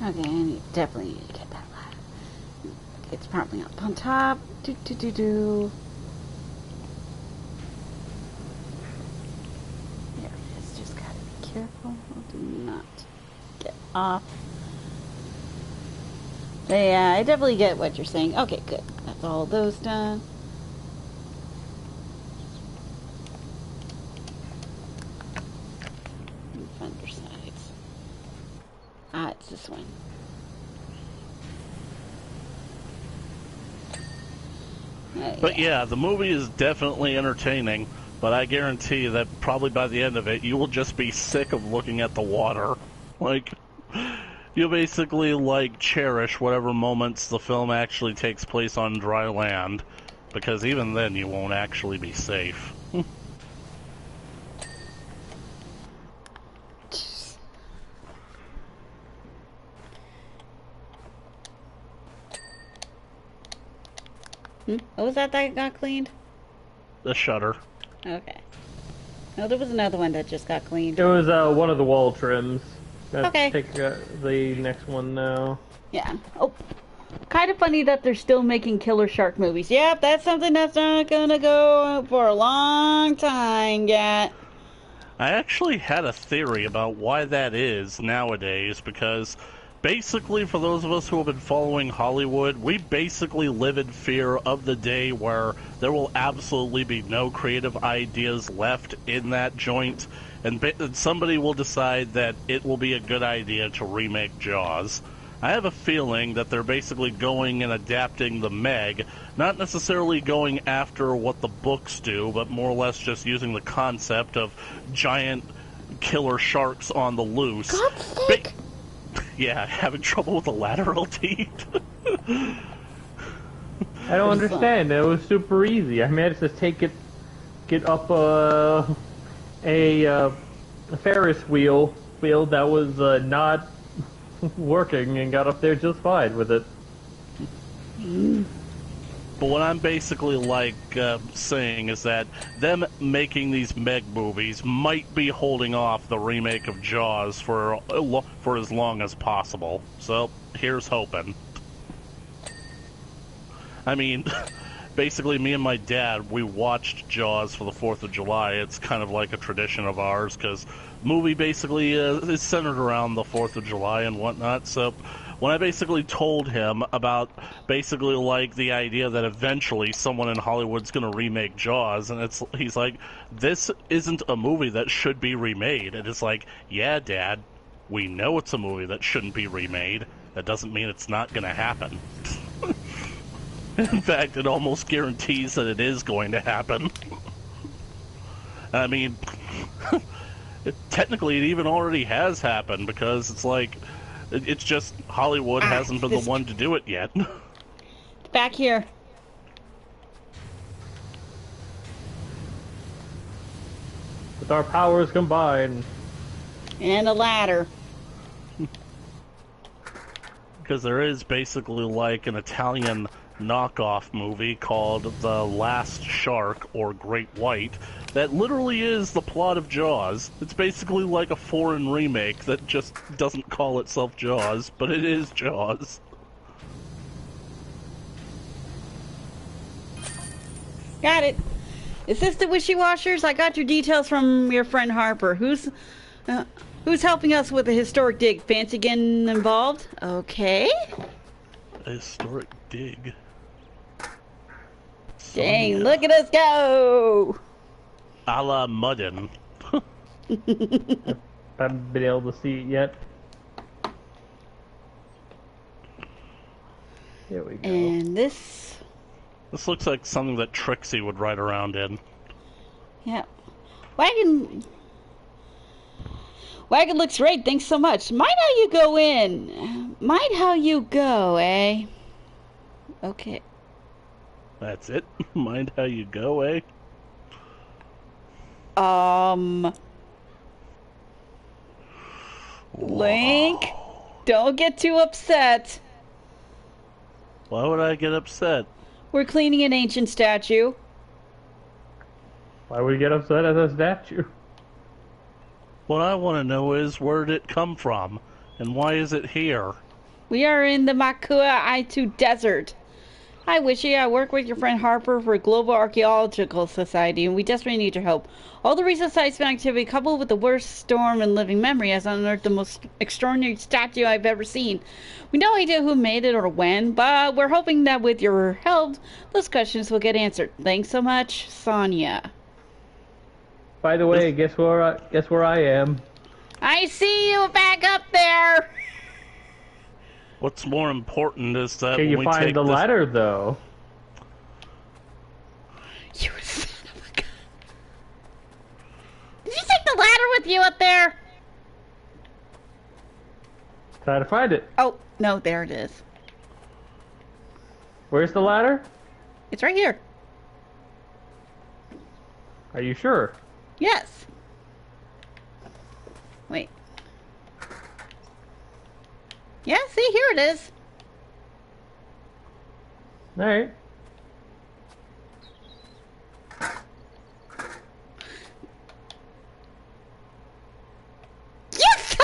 Okay, definitely need to get that ladder. It's probably up on top. There it is. Just gotta be careful. Do not get off. But yeah, I definitely get what you're saying. Okay, good. That's all those done. Undersides. It's this one. But yeah, the movie is definitely entertaining, but I guarantee that probably by the end of it, you will just be sick of looking at the water. Like, you'll basically, like, cherish whatever moments the film actually takes place on dry land, because even then you won't actually be safe. What was that got cleaned? The shutter. Okay. No, there was another one that just got cleaned. It was one of the wall trims. Let's Okay. take the next one now. Yeah. Oh. Kind of funny that they're still making killer shark movies. Yep, that's something that's not gonna go for a long time yet. I actually had a theory about why that is nowadays, because basically, for those of us who have been following Hollywood, we basically live in fear of the day where there will absolutely be no creative ideas left in that joint, and somebody will decide that it will be a good idea to remake Jaws. I have a feeling that they're basically going and adapting the Meg, not necessarily going after what the books do, but more or less just using the concept of giant killer sharks on the loose. God's sake! Yeah, having trouble with the lateral teeth. I don't understand. It was super easy. I managed to get up a Ferris wheel that was not working and got up there just fine with it. But what I'm basically saying is that them making these Meg movies might be holding off the remake of Jaws for as long as possible. So here's hoping. I mean, basically me and my dad, we watched Jaws for the 4th of July. It's kind of like a tradition of ours, because movie basically is centered around the 4th of July and whatnot. So when I basically told him about basically like the idea that eventually someone in Hollywood's going to remake Jaws, and he's like, this isn't a movie that should be remade. And it's like, yeah, Dad, we know it's a movie that shouldn't be remade. That doesn't mean it's not going to happen. In fact, it almost guarantees that it is going to happen. I mean, technically it even already has happened, because it's like, it's just Hollywood hasn't been the one to do it yet. Back here. With our powers combined. And a ladder. Because there is basically like an Italian knockoff movie called The Last Shark, or Great White, that literally is the plot of Jaws. It's basically like a foreign remake that just doesn't call itself Jaws, but it is Jaws. Got it. Is this the Wishy Washers? I got your details from your friend Harper. Who's helping us with the historic dig? Fancy getting involved? Okay. A historic dig. Dang, look at us go! A la Muddin. Haven't been able to see it yet. Here we go. And this... This looks like something that Trixie would ride around in. Yeah. Wagon looks great, thanks so much. Mind how you go in. Mind how you go, eh? Okay. That's it? Mind how you go, eh? Link, don't get too upset. Why would I get upset? We're cleaning an ancient statue. Why would you get upset at a statue? What I want to know is, where did it come from? And why is it here? We are in the Makua Aitu Desert. Hi, Wishy. I work with your friend Harper for a Global Archaeological Society, and we desperately need your help. All the recent seismic activity, coupled with the worst storm in living memory, has unearthed the most extraordinary statue I've ever seen. We no idea who made it or when, but we're hoping that with your help, those questions will get answered. Thanks so much, Sonia. By the way, guess where I am? I see you back up there. What's more important is that Can when you we find take the this... ladder, though? You son of a gun. Did you take the ladder with you up there? Try to find it. Oh, no, there it is. Where's the ladder? It's right here. Are you sure? Yes. Wait. Yeah, see, here it is. Alright. Yes!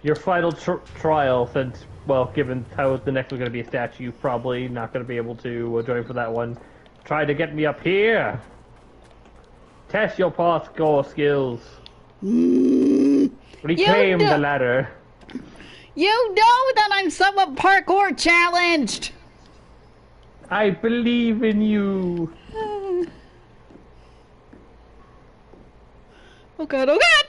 Your final trial, since, well, given how the next one's going to be a statue, probably not going to be able to join for that one. Try to get me up here! Test your parkour skills. Reclaim the ladder. You know that I'm somewhat parkour challenged. I believe in you. Oh god, oh god!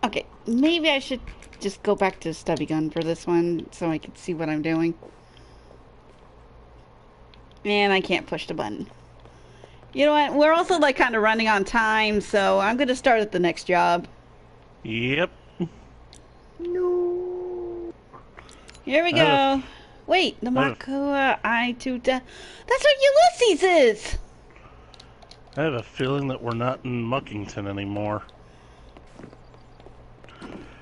Okay, maybe I should just go back to stubby gun for this one so I can see what I'm doing. And I can't push the button. You know what? We're also like kind of running on time, so I'm going to start at the next job. Yep. No. Here we go. Wait, the Makua Aitu That's what Ulysses is! I have a feeling that we're not in Muckington anymore.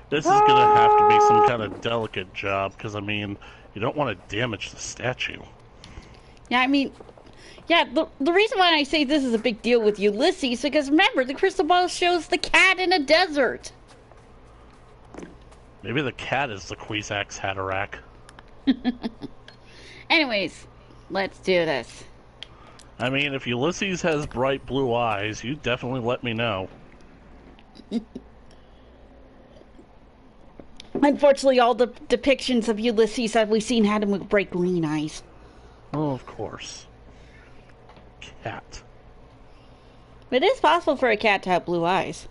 This is gonna have to be some kind of delicate job, because, I mean, you don't want to damage the statue. Yeah, I mean... Yeah, the reason why I say this is a big deal with Ulysses, because remember, the crystal ball shows the cat in a desert. Maybe the cat is the Queesax Hatterack. Anyways, let's do this. I mean, if Ulysses has bright blue eyes, you definitely let me know. Unfortunately, all the depictions of Ulysses that we've seen had him with bright green eyes. Oh, of course. Cat. It is possible for a cat to have blue eyes.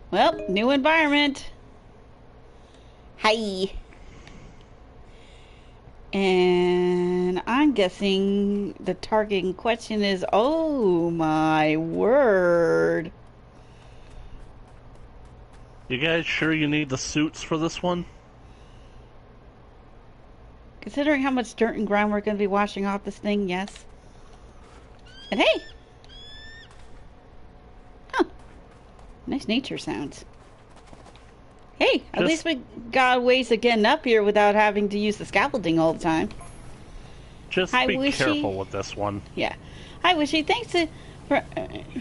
Well, new environment. Hi. And I'm guessing the target in question is, oh my word. You guys sure you need the suits for this one? Considering how much dirt and ground we're going to be washing off this thing, yes. And hey! Huh. Nice nature sounds. Hey, at least we got ways of getting up here without having to use the scaffolding all the time. Just be careful with this one. Yeah. Hi, Wishy. Thanks for,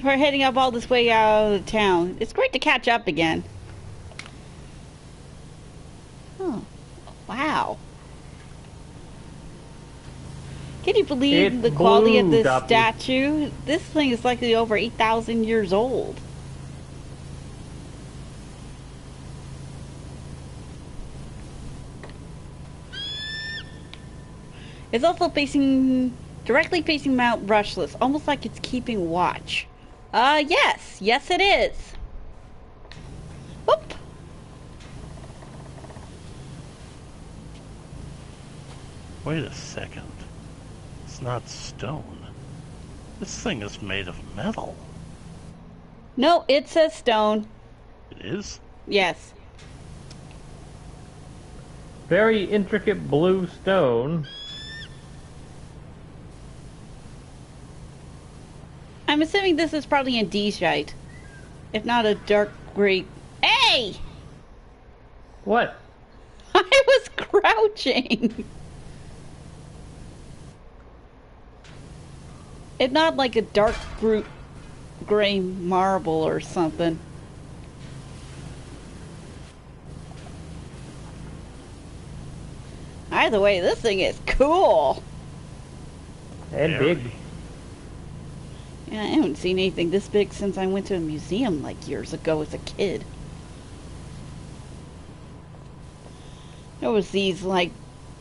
for heading up all this way out of town. It's great to catch up again. Oh, wow. Can you believe It's the quality of blue, this Duffy. statue? This thing is likely over 8,000 years old. It's also directly facing Mount Rushless, almost like it's keeping watch. Yes. Yes, it is. Whoop. Wait a second. It's not stone. This thing is made of metal. No, it says stone. It is? Yes. Very intricate blue stone. I'm assuming this is probably andesite, if not a dark gray. Hey! What? I was crouching. It's not like a dark gray marble or something. Either way, this thing is cool. And Very. big. Yeah, I haven't seen anything this big since I went to a museum like years ago as a kid. There was these like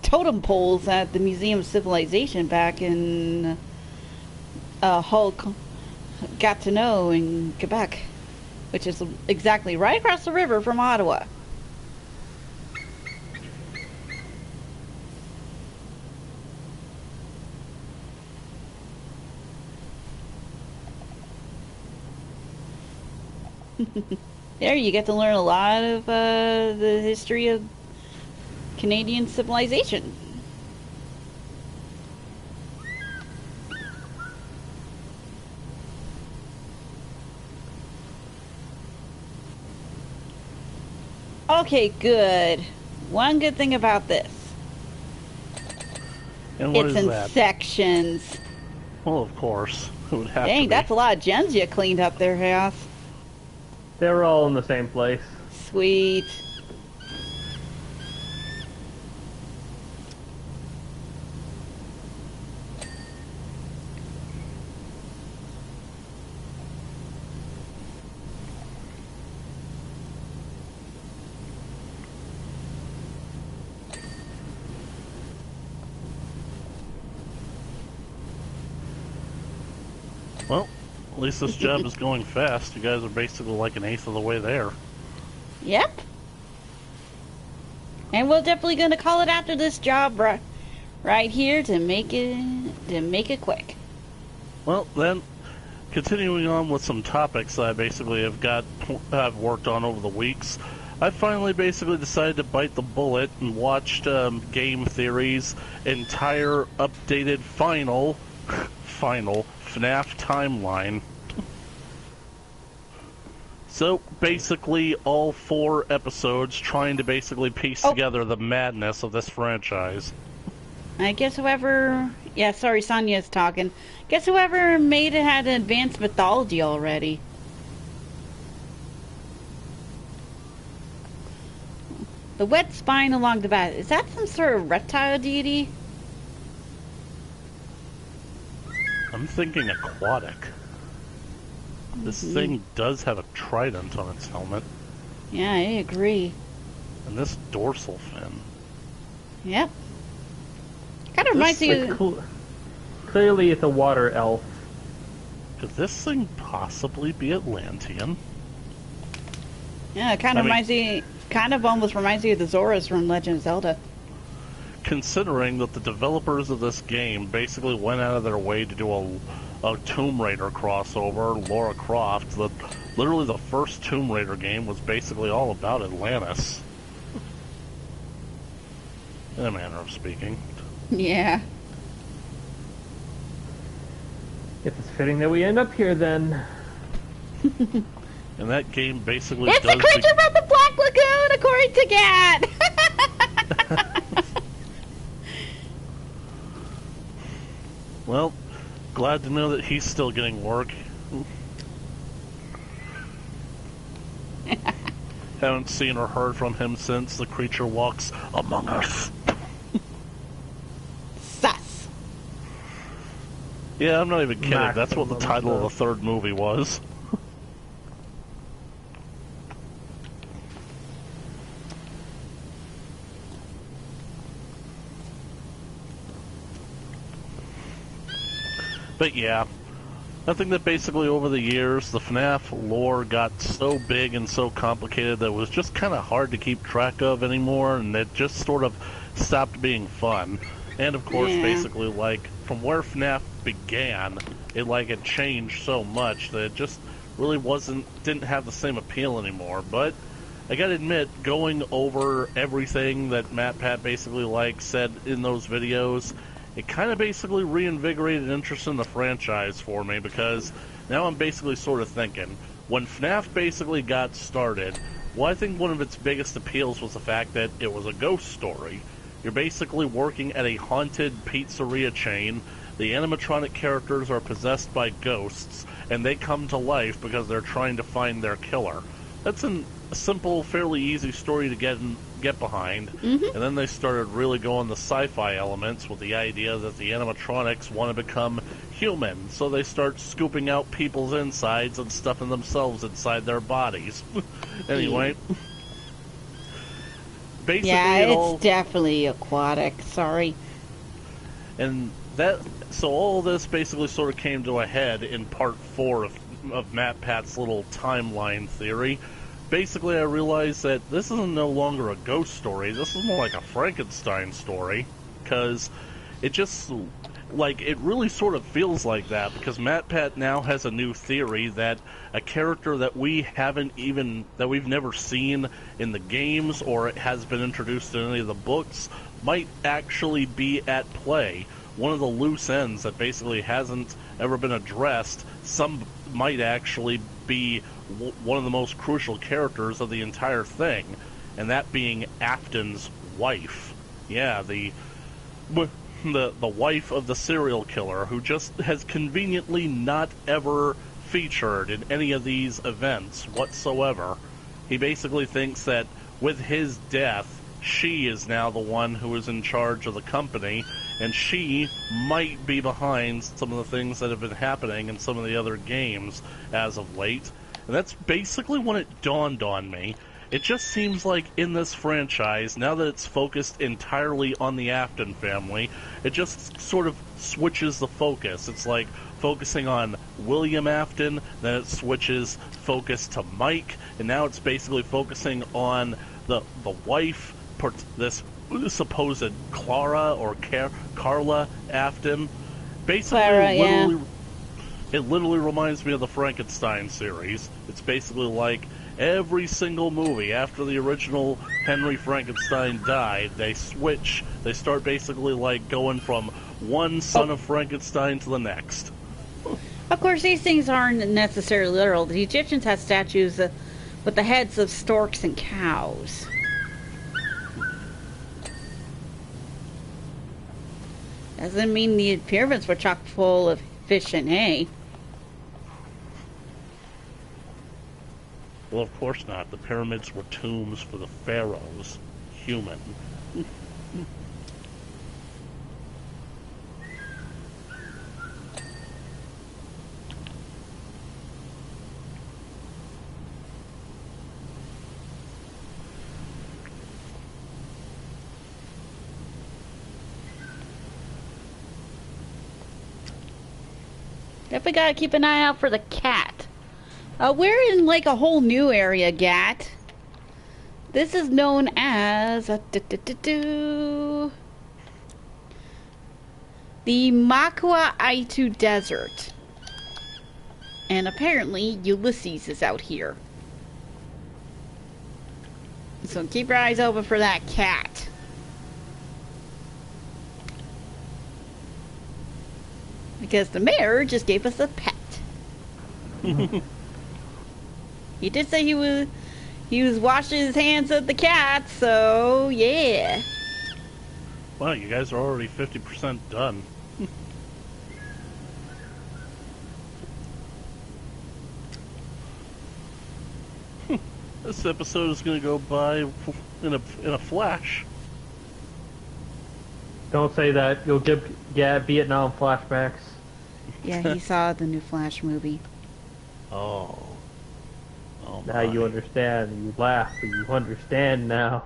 totem poles at the Museum of Civilization back in Hull, Gatineau in Quebec, which is exactly right across the river from Ottawa. There you get to learn a lot of the history of Canadian civilization. Okay, good. One good thing about this. And what It's is in that? sections. Well, of course. It would have to Dang, be. that's a lot of gems you cleaned up there, House. They're all in the same place. Sweet. Well, at least this job is going fast. You guys are basically like an eighth of the way there. Yep. And we're definitely going to call it after this job right here to make it quick. Well, then, continuing on with some topics that I basically have worked on over the weeks, I finally basically decided to bite the bullet and watched Game Theory's entire updated final FNAF timeline. So, basically, all 4 episodes trying to basically piece together the madness of this franchise. I guess whoever... Yeah, sorry, Sonia's talking. Guess whoever made it had an advanced mythology already. The wet spine along the back. Is that some sort of reptile deity? I'm thinking aquatic. This thing does have a trident on its helmet, Yeah, I agree. and this dorsal fin. Yep. Kind of reminds me It's of... clearly, it's a water elf. Could this thing possibly be Atlantean? Yeah, it kind of reminds me... Kind of almost reminds me of the Zoras from Legend of Zelda. Considering that the developers of this game basically went out of their way to do a Tomb Raider crossover, Lara Croft, that literally the first Tomb Raider game was basically all about Atlantis. In a manner of speaking. Yeah. Guess it's fitting that we end up here then. And that game basically It's does the creature from the Black Lagoon, according to Gat! Well, glad to know that he's still getting work. Haven't seen or heard from him since The Creature Walks Among Us. Sus. Yeah, I'm not even kidding. That's what the Maximum title of the stuff. third movie was. But yeah, I think that basically over the years, the FNAF lore got so big and so complicated that it was just kind of hard to keep track of anymore, and it just sort of stopped being fun. And of course, Yeah. basically, like, from where FNAF began, it had changed so much that it just really didn't have the same appeal anymore. But I gotta admit, going over everything that MatPat basically, said in those videos, it kind of basically reinvigorated interest in the franchise for me, because now I'm basically sort of thinking, when FNAF basically got started, well, I think one of its biggest appeals was the fact that it was a ghost story. You're basically working at a haunted pizzeria chain, the animatronic characters are possessed by ghosts, and they come to life because they're trying to find their killer. That's a simple, fairly easy story to get behind. Mm-hmm. And then they started really going the sci-fi elements with the idea that the animatronics want to become human, so they start scooping out people's insides and stuffing themselves inside their bodies. Anyway, basically Yeah, it it's all... definitely aquatic. Sorry. And so all this basically sort of came to a head in part 4 of MatPat's little timeline theory. Basically, I realized that this is no longer a ghost story. This is more like a Frankenstein story, because it just, it really sort of feels like that, because MatPat now has a new theory that a character that we've never seen in the games or has been introduced in any of the books might actually be at play. One of the loose ends that basically hasn't ever been addressed, some might actually be one of the most crucial characters of the entire thing, and that being Afton's wife. Yeah, the wife of the serial killer, who just has conveniently not ever featured in any of these events whatsoever. He basically thinks that with his death, she is now the one who is in charge of the company, and she might be behind some of the things that have been happening in some of the other games as of late. And that's basically when it dawned on me. It just seems like in this franchise, now that it's focused entirely on the Afton family, it just sort of switches the focus. It's like focusing on William Afton, then it switches focus to Mike, and now it's basically focusing on the wife, this supposed Clara or Carla Afton. Basically, Clara, yeah. It literally reminds me of the Frankenstein series. It's basically like every single movie after the original Henry Frankenstein died, they start basically going from one son of Frankenstein to the next. Of course, these things aren't necessarily literal. The Egyptians had statues with the heads of storks and cows. Doesn't mean the pyramids were chock full of fish and hay. Well, of course not. The pyramids were tombs for the pharaohs. Human. Definitely gotta keep an eye out for the cat. We're in a whole new area, Gat. This is known as the Makua Aitu Desert. And apparently Ulysses is out here. So keep your eyes open for that cat. Because the mayor just gave us a pet. He did say he was washing his hands of the cat, so yeah. Wow, you guys are already 50% done. This episode is going to go by in a flash. Don't say that. You'll get Vietnam flashbacks. Yeah, he saw the new Flash movie. Oh. Now you understand. You laugh, but you understand now.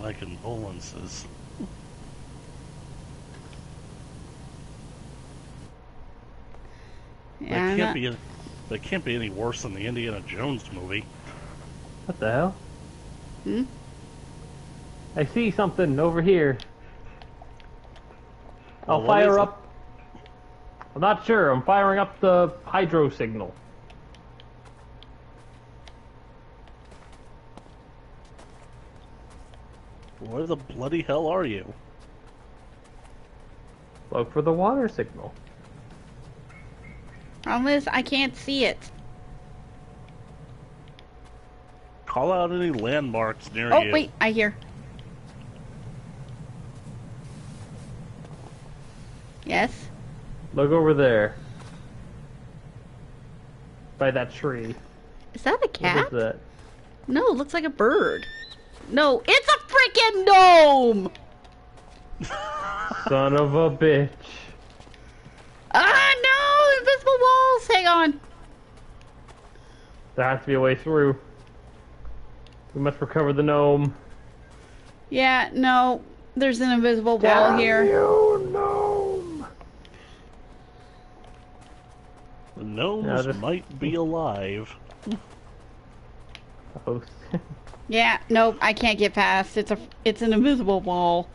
My condolences. Yeah, That can't be any worse than the Indiana Jones movie. What the hell? Hmm? I see something over here. I'll Well, fire up. I'm not sure. I'm firing up the hydro signal. Where the bloody hell are you? Look for the water signal. Problem is, I can't see it. Call out any landmarks near Oh, you. wait, I hear. Yes? Look over there. By that tree. Is that a cat? What is that? No, it looks like a bird. No, it's a freaking gnome! Son of a bitch. Ah, no! Invisible walls! Hang on. There has to be a way through. We must recover the gnome. Yeah, no. There's an invisible wall here. You gnome! The gnomes Yeah, might be alive. Host. Yeah, nope, I can't get past. It's an invisible wall.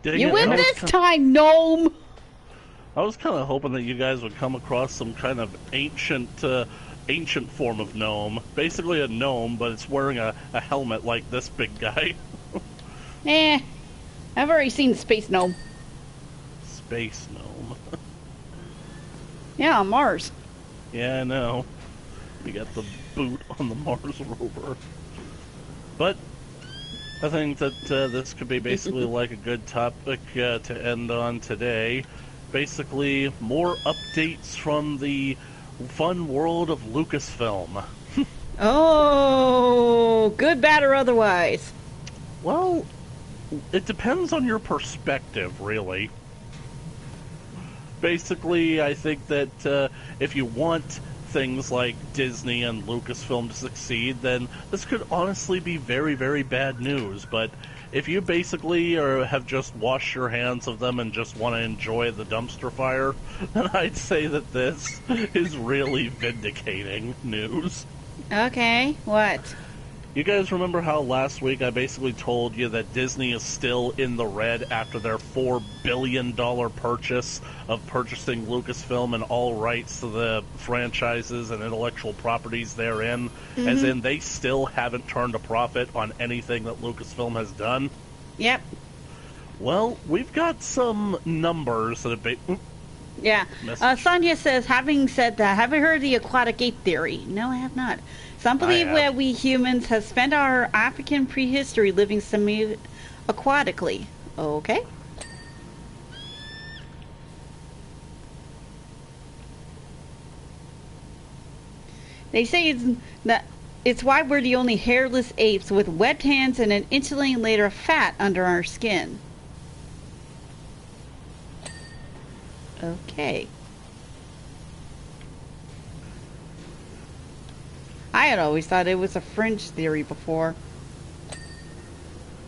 Dang You it, win I was this ki- time, gnome! I was kind of hoping that you guys would come across some kind of ancient form of gnome. Basically a gnome, but it's wearing a helmet like this big guy. Eh, I've already seen the space gnome. Space gnome. Yeah, on Mars. Yeah, I know. We got the boot on the Mars rover. But I think that this could be basically like a good topic to end on today. Basically, more updates from the fun world of Lucasfilm. Oh, good, bad, or otherwise. Well, it depends on your perspective, really. Basically, I think that if you want things like Disney and Lucasfilm to succeed, then this could honestly be very, very bad news. But if you basically have just washed your hands of them and just want to enjoy the dumpster fire, then I'd say that this is really vindicating news. Okay, what? You guys remember how last week I basically told you that Disney is still in the red after their $4 billion purchase of purchasing Lucasfilm and all rights to the franchises and intellectual properties therein? Mm-hmm. As in, they still haven't turned a profit on anything that Lucasfilm has done? Yep. Well, we've got some numbers that have been... Yeah. Message. Sonia says, having said that, have you heard of the aquatic ape theory? No, I have not. Some believe have. that we humans have spent our African prehistory living semi-aquatically. Okay. They say it's why we're the only hairless apes with webbed hands and an insulating layer of fat under our skin. Okay. I had always thought it was a fringe theory before.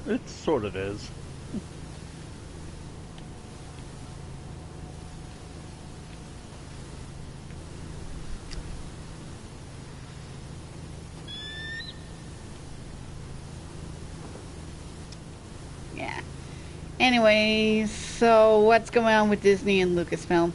It sort of is. Yeah. Anyways, so what's going on with Disney and Lucasfilm?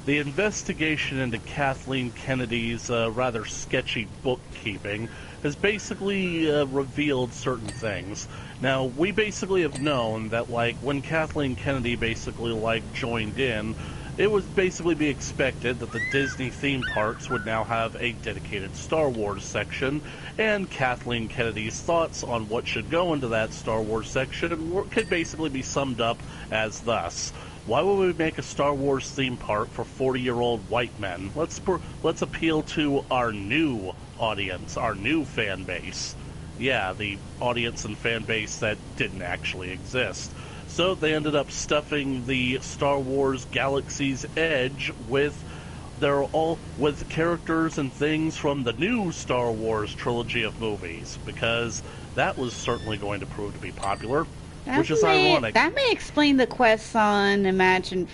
The investigation into Kathleen Kennedy's rather sketchy bookkeeping has basically revealed certain things. Now, we basically have known that, like, when Kathleen Kennedy basically, like, joined in, it would basically be expected that the Disney theme parks would now have a dedicated Star Wars section, and Kathleen Kennedy's thoughts on what should go into that Star Wars section could basically be summed up as thus. Why would we make a Star Wars theme park for 40-year-old white men? Let's appeal to our new audience, our new fan base. Yeah, the audience and fan base that didn't actually exist. So they ended up stuffing the Star Wars Galaxy's Edge with characters and things from the new Star Wars trilogy of movies, because that was certainly going to prove to be popular. Which is ironic. That may explain the quests on Imagine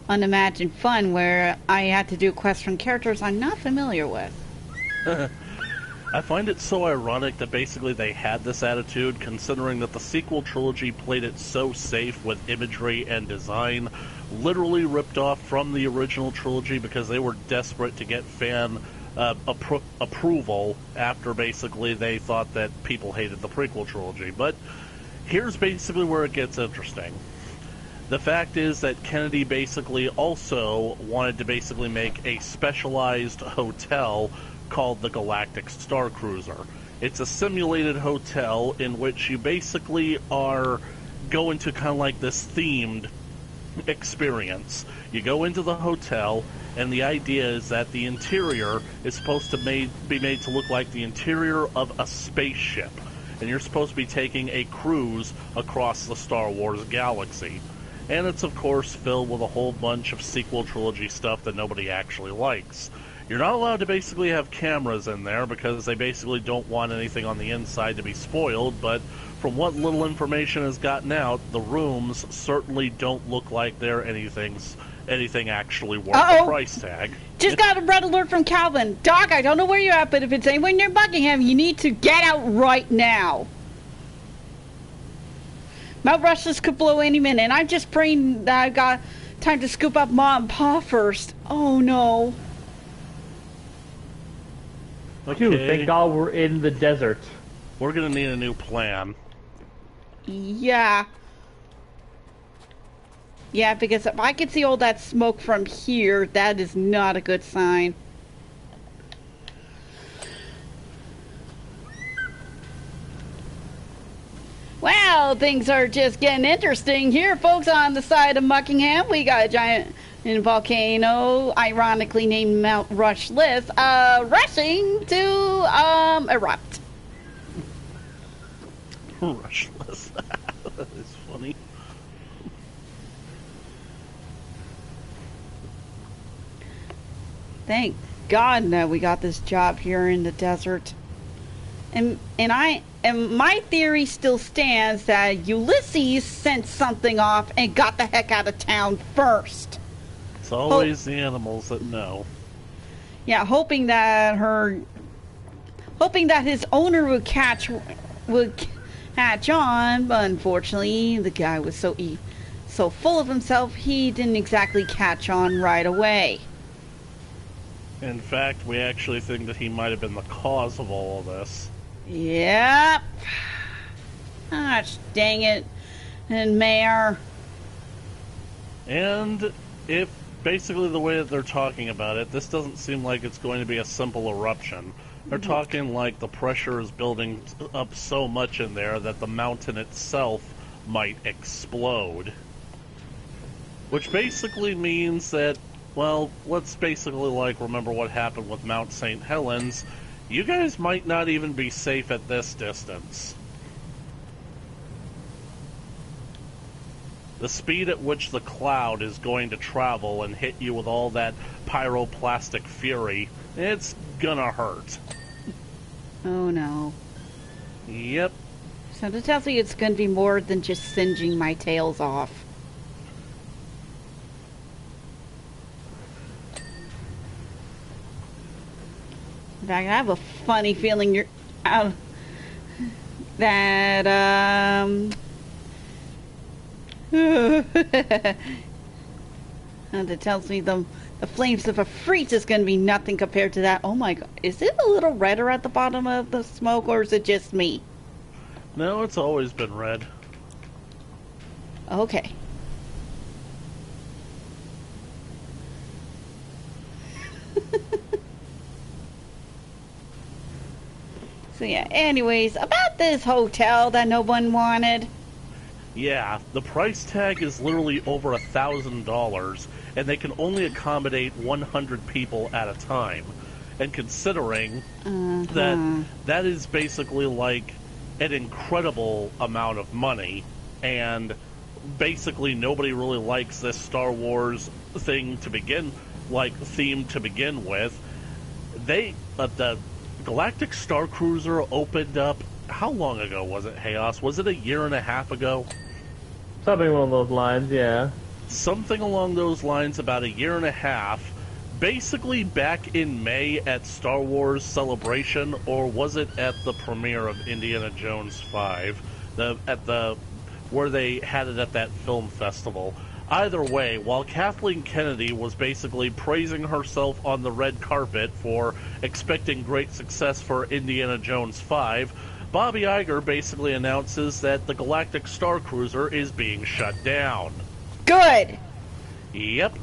Fun, where I had to do quests from characters I'm not familiar with. I find it so ironic that basically they had this attitude, considering that the sequel trilogy played it so safe with imagery and design, literally ripped off from the original trilogy because they were desperate to get fan approval after basically they thought that people hated the prequel trilogy. But here's basically where it gets interesting. The fact is that Kennedy basically also wanted to basically make a specialized hotel called the Galactic Star Cruiser. It's a simulated hotel in which you basically are going to kind of like this themed experience. You go into the hotel, and the idea is that the interior is supposed to be made to look like the interior of a spaceship. And you're supposed to be taking a cruise across the Star Wars galaxy. And it's, of course, filled with a whole bunch of sequel trilogy stuff that nobody actually likes. You're not allowed to basically have cameras in there because they basically don't want anything on the inside to be spoiled, but from what little information has gotten out, the rooms certainly don't look like they're anything actually worth the price tag. Just got a red alert from Calvin. Doc, I don't know where you're at, but if it's anywhere near Buckingham, you need to get out right now. Mount Rushmore could blow any minute, and I'm just praying that I've got time to scoop up Ma and Pa first. Oh, no. Okay. Dude, thank God we're in the desert. We're going to need a new plan. Yeah. Yeah, because if I can see all that smoke from here, that is not a good sign. Well, things are just getting interesting here, folks. On the side of Buckingham, we got a giant volcano, ironically named Mount Rushmore, rushing to erupt. Rushless. That is funny. Thank God that we got this job here in the desert. And my theory still stands that Ulysses sent something off and got the heck out of town first. It's always the animals that know. Yeah, hoping that his owner would catch on, but unfortunately the guy was so full of himself he didn't exactly catch on right away. In fact, we actually think that he might have been the cause of all of this. Yep. Gosh, dang it. And Mayor. And if basically the way that they're talking about it, this doesn't seem like it's going to be a simple eruption. They're talking like the pressure is building up so much in there that the mountain itself might explode. Which basically means that, well, let's basically remember what happened with Mount St. Helens. You guys might not even be safe at this distance. The speed at which the cloud is going to travel and hit you with all that pyroclastic fury, it's gonna hurt. Oh no. Yep. So that tells me it's gonna be more than just singeing my tails off. In fact, I have a funny feeling you're out that and it tells me the flames of a freeze is going to be nothing compared to that. Oh my God, is it a little redder at the bottom of the smoke, or is it just me? No, it's always been red. Okay. So yeah, anyways, about this hotel that no one wanted. Yeah, the price tag is literally over $1,000, and they can only accommodate 100 people at a time. And considering that is basically like an incredible amount of money, and basically nobody really likes this Star Wars theme to begin with. The Galactic Star Cruiser opened up. How long ago was it, Chaos? Was it a year and a half ago? Something along those lines, yeah. Something along those lines, about a year and a half. Basically back in May at Star Wars Celebration, or was it at the premiere of Indiana Jones 5? Where they had it at that film festival. Either way, while Kathleen Kennedy was basically praising herself on the red carpet for expecting great success for Indiana Jones 5, Bobby Iger basically announces that the Galactic Star Cruiser is being shut down. Good! Yep.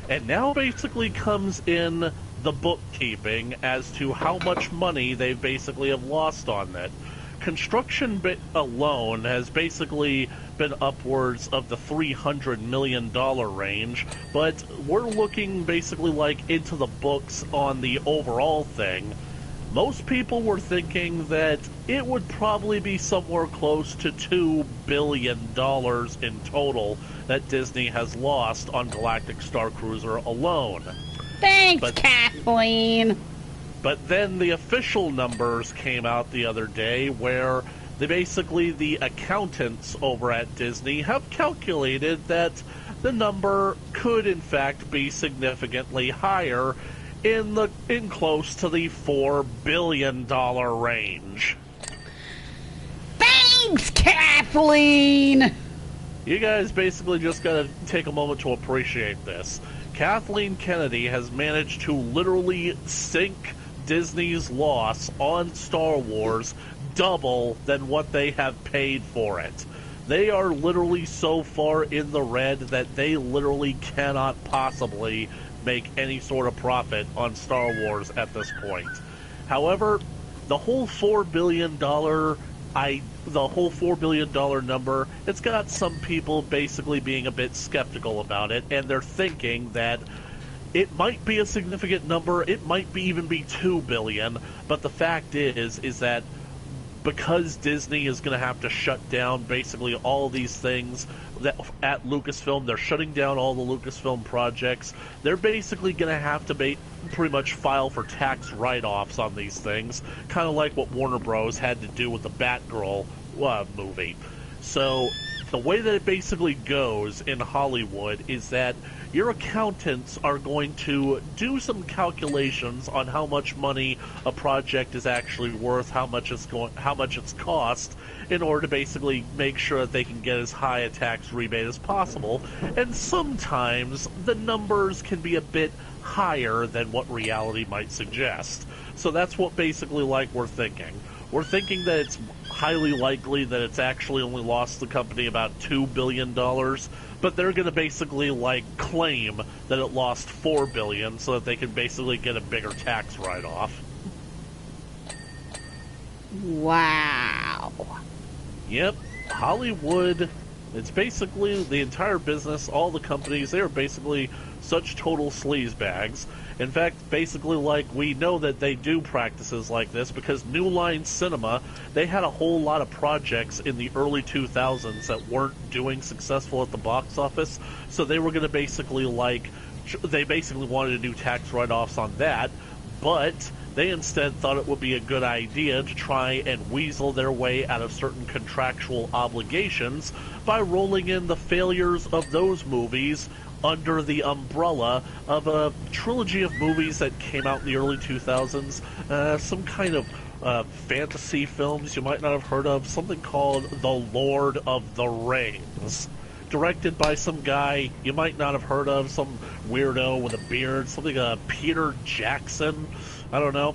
And now basically comes in the bookkeeping as to how much money they basically have lost on it. Construction alone has basically been upwards of the $300 million range, but we're looking basically like into the books on the overall thing. Most people were thinking that it would probably be somewhere close to $2 billion in total that Disney has lost on Galactic Star Cruiser alone. Thanks, Kathleen! But then the official numbers came out the other day where the accountants over at Disney have calculated that the number could in fact be significantly higher in close to the $4 billion range. Thanks, Kathleen! You guys basically just gotta take a moment to appreciate this. Kathleen Kennedy has managed to literally sink Disney's loss on Star Wars double than what they have paid for it. They are literally so far in the red that they literally cannot possibly make any sort of profit on Star Wars at this point. However, the whole $4 billion number, it's got some people basically being a bit skeptical about it, and they're thinking that it might be a significant number, it might even be $2 billion, but the fact is that because Disney is going to have to shut down basically all these things that at Lucasfilm, they're shutting down all the Lucasfilm projects, they're basically going to have to pretty much file for tax write-offs on these things, kind of like what Warner Bros. Had to do with the Batgirl movie. So the way that it basically goes in Hollywood is that your accountants are going to do some calculations on how much money a project is actually worth, how much it's cost, in order to basically make sure that they can get as high a tax rebate as possible. And sometimes the numbers can be a bit higher than what reality might suggest. So that's what basically we're thinking. We're thinking that it's highly likely that it's actually only lost the company about $2 billion, but they're going to basically claim that it lost $4 billion so that they can basically get a bigger tax write-off. Wow. Yep, Hollywood, it's basically the entire business, all the companies, they are basically such total sleazebags. In fact, basically, we know that they do practices like this because New Line Cinema, they had a whole lot of projects in the early 2000s that weren't doing successful at the box office, so they were going to basically, they basically wanted to do tax write-offs on that, but they instead thought it would be a good idea to try and weasel their way out of certain contractual obligations by rolling in the failures of those movies under the umbrella of a trilogy of movies that came out in the early 2000s, some kind of fantasy films you might not have heard of, something called The Lord of the Rings, directed by some guy you might not have heard of, some weirdo with a beard, something Peter Jackson, I don't know.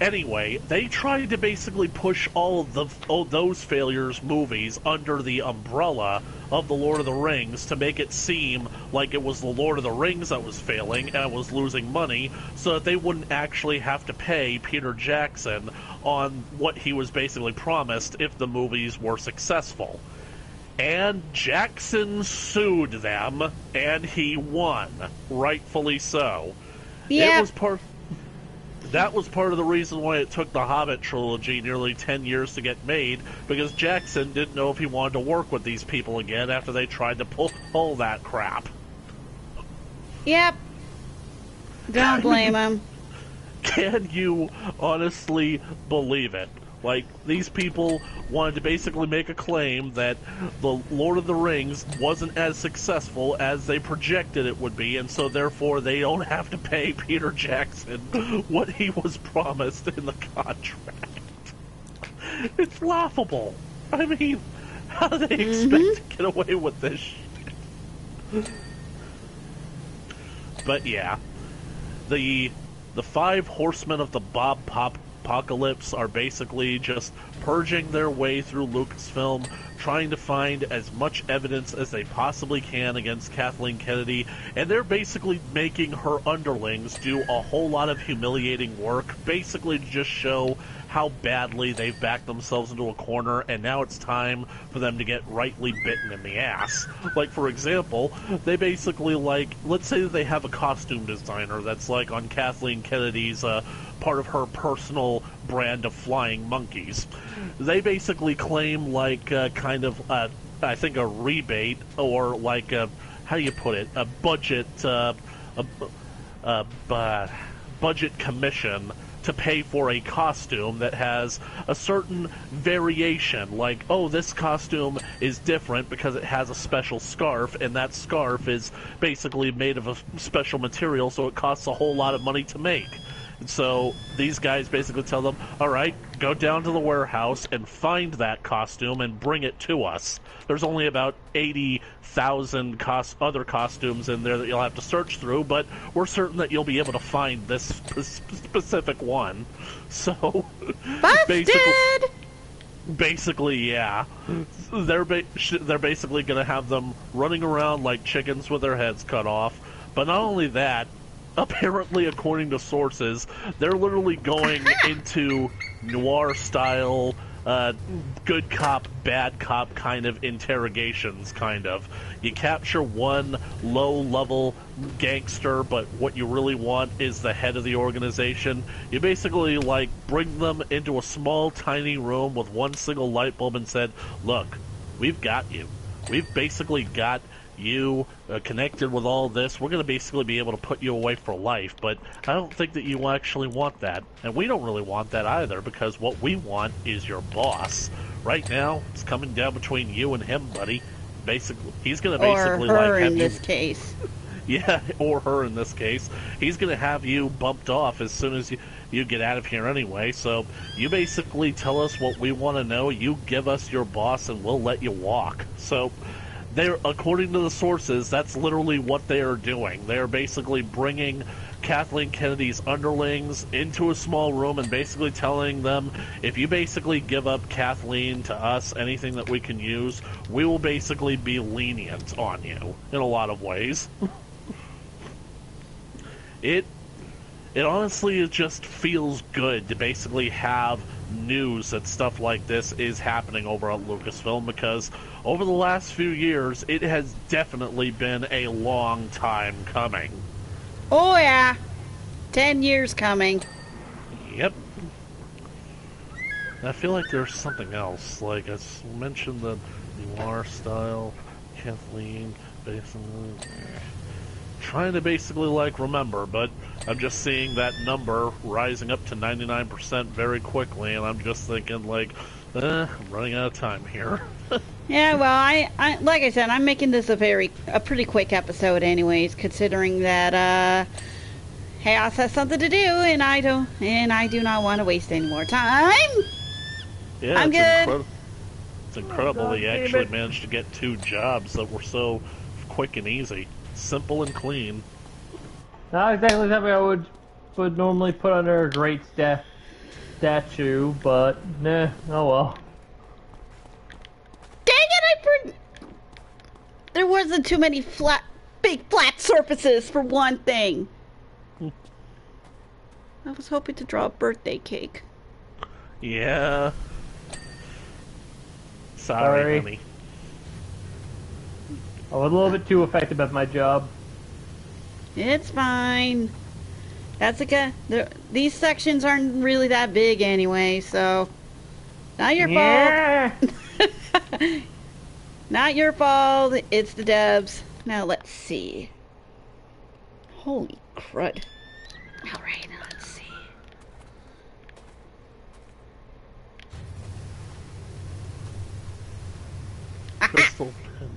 Anyway, they tried to basically push all those failures movies under the umbrella of The Lord of the Rings to make it seem like it was The Lord of the Rings that was failing and was losing money, so that they wouldn't actually have to pay Peter Jackson on what he was basically promised if the movies were successful. And Jackson sued them, and he won, rightfully so. Yeah. That was part of the reason why it took the Hobbit trilogy nearly 10 years to get made, because Jackson didn't know if he wanted to work with these people again after they tried to pull that crap. Yep. Don't blame him. Can you honestly believe it? Like, these people wanted to basically make a claim that the Lord of the Rings wasn't as successful as they projected it would be, and so therefore they don't have to pay Peter Jackson what he was promised in the contract. It's laughable. I mean, how do they expect to get away with this shit? But yeah, the 5 horsemen of the Bob Pop Apocalypse are basically just purging their way through Lucasfilm, trying to find as much evidence as they possibly can against Kathleen Kennedy, and they're basically making her underlings do a whole lot of humiliating work, basically to just show how badly they've backed themselves into a corner, and now it's time for them to get rightly bitten in the ass. Like, for example, they basically, like, let's say that they have a costume designer that's, like, on Kathleen Kennedy's, part of her personal brand of flying monkeys. They basically claim, like, kind of, I think a rebate, or, like, how do you put it, a budget, budget commission to pay for a costume that has a certain variation, like, oh, this costume is different because it has a special scarf, and that scarf is basically made of a special material, so it costs a whole lot of money to make. And so these guys basically tell them, all right, go down to the warehouse and find that costume and bring it to us. There's only about 80,000 other costumes in there that you'll have to search through, but we're certain that you'll be able to find this specific one. So, basically, yeah. They're basically going to have them running around like chickens with their heads cut off. But not only that, apparently, according to sources, they're literally going into noir-style, good cop, bad cop kind of interrogations, kind of. You capture one low-level gangster, but what you really want is the head of the organization. You basically, like, bring them into a small, tiny room with one single light bulb and said, look, we've got you. We've basically got you connected with all this. We're going to basically be able to put you away for life, but I don't think that you actually want that. And we don't really want that either, because what we want is your boss. Right now, it's coming down between you and him, buddy. Basically, he's going to basically, or her like, have in you... this case. Yeah, or her in this case. He's going to have you bumped off as soon as you get out of here anyway, so you basically tell us what we want to know, you give us your boss, and we'll let you walk. So, according to the sources, that's literally what they are doing. They are basically bringing Kathleen Kennedy's underlings into a small room and basically telling them, if you basically give up Kathleen to us, anything that we can use, we will basically be lenient on you in a lot of ways. It honestly, it just feels good to basically have news that stuff like this is happening over at Lucasfilm, because over the last few years, it has definitely been a long time coming. Oh yeah, 10 years coming. Yep. I feel like there's something else, like I mentioned the noir style, Kathleen, basically... Trying to basically, like, remember, but I'm just seeing that number rising up to 99% very quickly, and I'm just thinking, like, I'm running out of time here. Yeah, well, I like I said, I'm making this a pretty quick episode anyways, considering that, Chaos has something to do, and I do not want to waste any more time. Yeah, I'm good. It's incredible that you actually managed to get 2 jobs that were so quick and easy. Simple and clean. Not exactly something I would normally put under a great statue, but nah, oh well. Dang it! There wasn't too many big flat surfaces for one thing. I was hoping to draw a birthday cake. Yeah. Sorry, honey. I was a little bit too effective at my job. It's fine. That's these sections aren't really that big anyway, so not your fault. Not your fault. It's the devs. Now let's see. Holy crud. Alright, now let's see. Crystal pendant.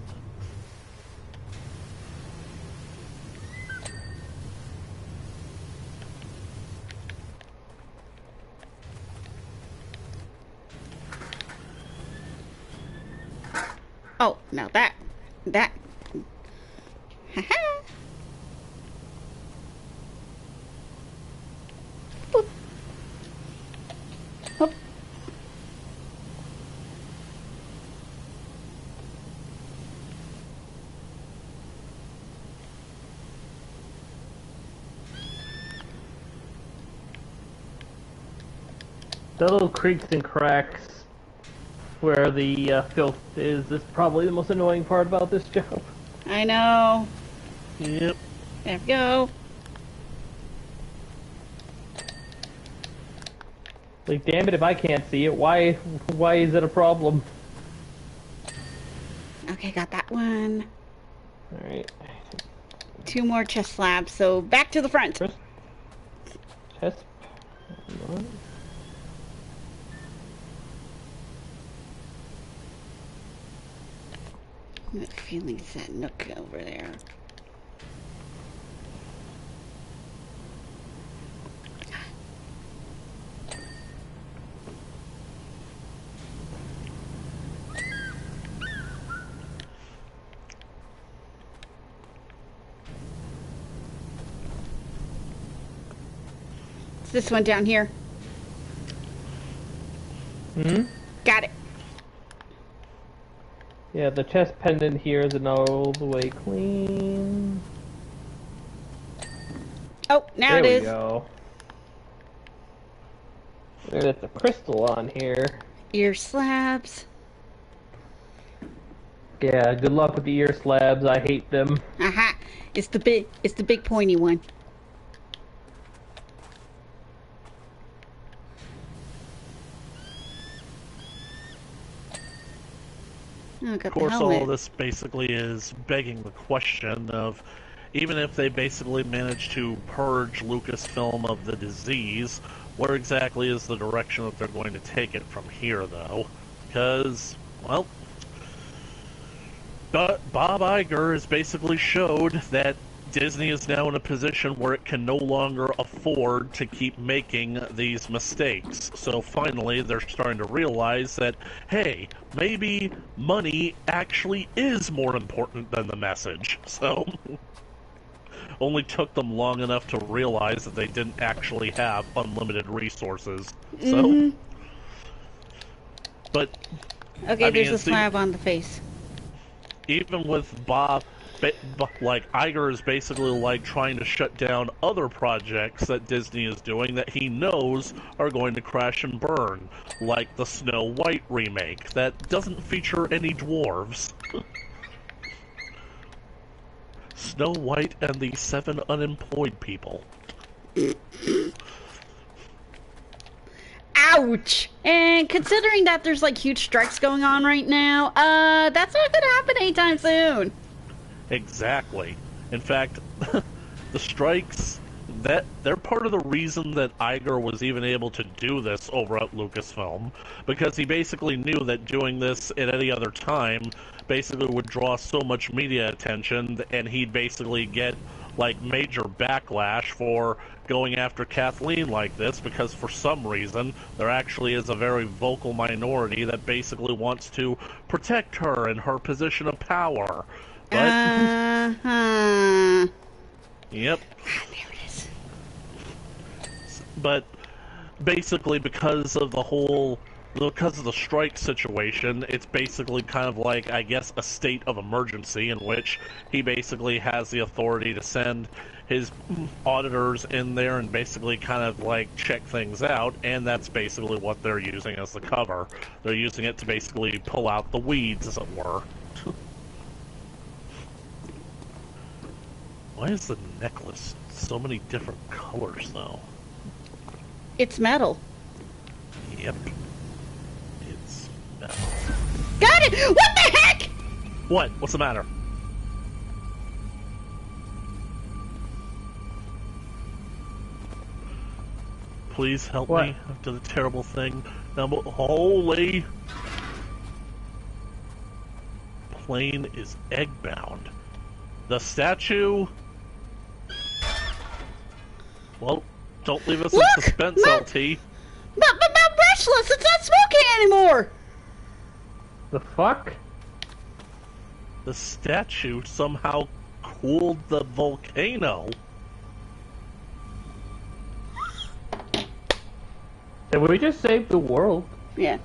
Oh, now that. Haha. Boop. Boop. The little creaks and cracks where the filth is probably the most annoying part about this job. I know. Yep. There we go. Like, damn it, if I can't see it, why is it a problem? Okay, got that one. Alright. 2 more chest slabs, so back to the front. Chest. I have a feeling it's that nook over there. It's this one down here. Hmm? Got it. Yeah, the chest pendant here isn't all the way clean. Oh, now it There is. we go. There's a crystal on here. Ear slabs. Yeah, good luck with the ear slabs. I hate them. Aha. It's the big pointy one. Oh, got Of course, the all helmet. of this basically is begging the question of, even if they basically manage to purge Lucasfilm of the disease, where exactly is the direction that they're going to take it from here, though? Because, well, Bob Iger has basically showed that Disney is now in a position where it can no longer afford to keep making these mistakes. So finally, they're starting to realize that, hey, maybe money actually is more important than the message. So, only took them long enough to realize that they didn't actually have unlimited resources. So, but Okay, I there's mean, a slab on the face. even with Bob, like, Iger is basically like trying to shut down other projects that Disney is doing that he knows are going to crash and burn, like the Snow White remake that doesn't feature any dwarves. Snow White and the 7 unemployed people. Ouch! And considering that there's like huge strikes going on right now, that's not gonna happen anytime soon. Exactly. In fact, the strikes, that they're part of the reason that Iger was even able to do this over at Lucasfilm, because he basically knew that doing this at any other time basically would draw so much media attention, and he'd basically get like major backlash for going after Kathleen like this, because for some reason there actually is a very vocal minority that basically wants to protect her in her position of power. But yep. There it is. But basically, because of the strike situation, it's basically kind of like, I guess, a state of emergency in which he basically has the authority to send his auditors in there and basically kind of like check things out, and that's basically what they're using as the cover. They're using it to basically pull out the weeds, as it were. Why is the necklace so many different colors, though? It's metal. Yep. It's metal. Got it! What the heck? What? What's the matter? Please help What? me. I've done a terrible thing. Holy... Plane is egg-bound. The statue... Well, don't leave us Look! in suspense, Mount- LT. Mount Brushless, it's not smoking anymore! The fuck? The statue somehow cooled the volcano. Did we just saved the world? Yeah.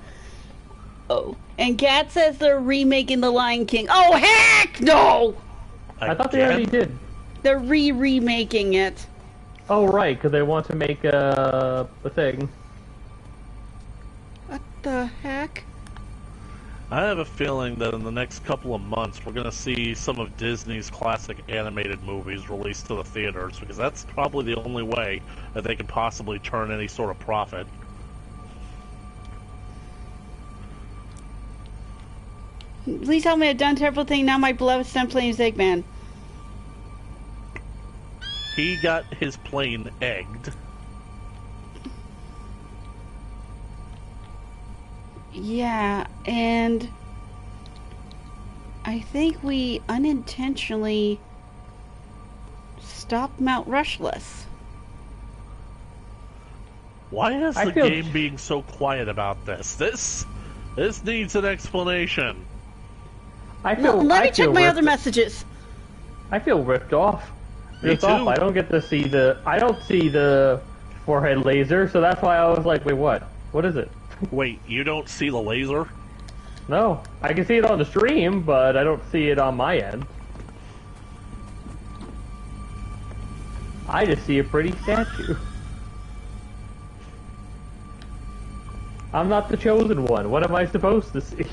Oh. And Kat says they're remaking The Lion King. Oh, heck no! I thought they already did. They're remaking it. Oh, right, because they want to make a thing. What the heck? I have a feeling that in the next couple of months we're going to see some of Disney's classic animated movies released to the theaters, because that's probably the only way that they could possibly turn any sort of profit. Please tell me I've done a terrible thing. Now my beloved son playing is Eggman. He got his plane egged. Yeah, and I think we unintentionally stopped Mount Rushless. Why is I the feel- game being so quiet about this? This needs an explanation. I feel. Let me I feel check my ripped- other messages. I feel ripped off. Me Ripped off. too. I don't get to see the. I don't see the forehead laser, so that's why I was like, wait, what? What is it? Wait, you don't see the laser? No, I can see it on the stream, but I don't see it on my end. I just see a pretty statue. I'm not the chosen one. What am I supposed to see?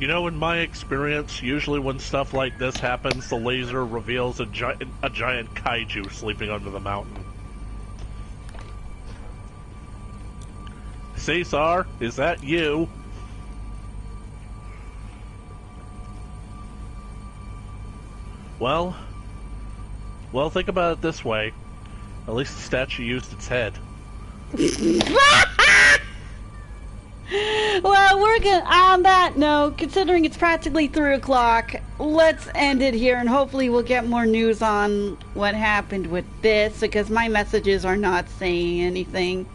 You know, in my experience, usually when stuff like this happens, the laser reveals a giant kaiju sleeping under the mountain. Cesar, is that you? Well, think about it this way. At least the statue used its head. Well, we're gonna, on that note, considering it's practically 3 o'clock, let's end it here and hopefully we'll get more news on what happened with this, because my messages are not saying anything.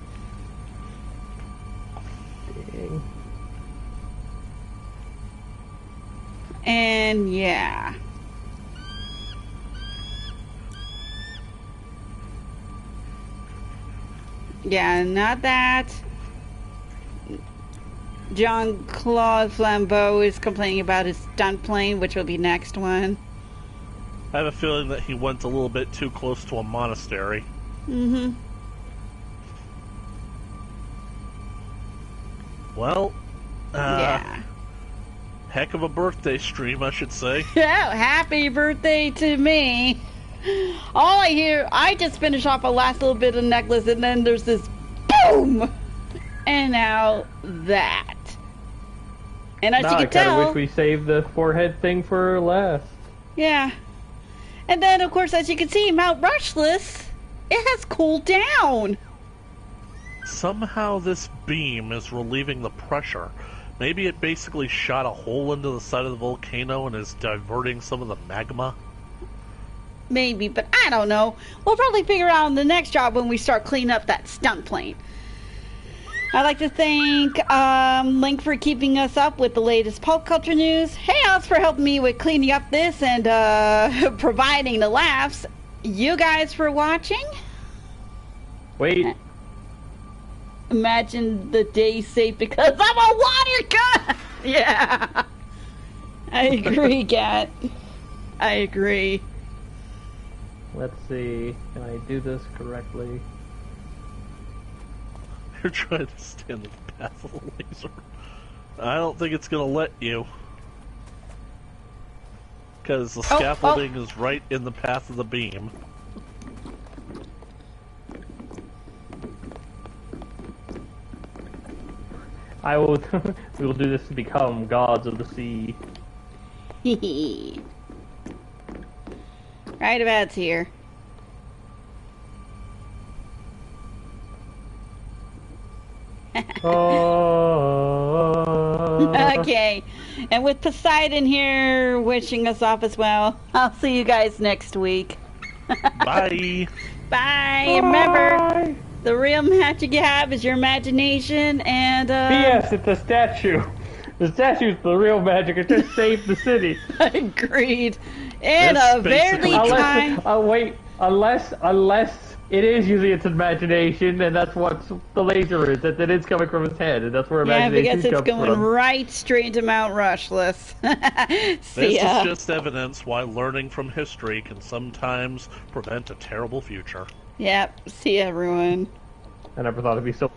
Dang. And yeah. Yeah, not that. Jean-Claude Flambeau is complaining about his stunt plane, which will be next one. I have a feeling that he went a little bit too close to a monastery. Mm-hmm. Well, Yeah. heck of a birthday stream, I should say. Oh, happy birthday to me. All I hear, I just finished off a last little bit of necklace, and then there's this boom! And now that. And as Now you I can kinda tell, wish we saved the forehead thing for last. yeah. And then, of course, as you can see, Mount Rushless, it has cooled down. Somehow this beam is relieving the pressure. Maybe it basically shot a hole into the side of the volcano and is diverting some of the magma. Maybe, but I don't know. We'll probably figure out in the next job when we start cleaning up that stunt plane. I'd like to thank Link for keeping us up with the latest pop culture news. Hey, Alice for helping me with cleaning up this and providing the laughs. You guys for watching. Wait, Imagine the day saved because I'm a water gun. Yeah, I agree, Kat. I agree. let's see. Can I do this correctly? You're trying to stand in the path of the laser. I don't think it's gonna let you. because the scaffolding is right in the path of the beam. I will. We will do this to become gods of the sea. Right about here. Oh. Okay, and with Poseidon here wishing us off as well, I'll see you guys next week. Bye! Bye! And remember, the real magic you have is your imagination, and P.S. It's a statue. The statue's the real magic. It just saved the city. Agreed. In That's a very basically- kind... Wait. Unless it is using its imagination, and that's what the laser is. That it is coming from its head, and that's where Yeah, imagination because it's comes going from. right straight into Mount Rushless. See This ya. is just evidence why learning from history can sometimes prevent a terrible future. Yep, see ya, everyone. I never thought it'd be so.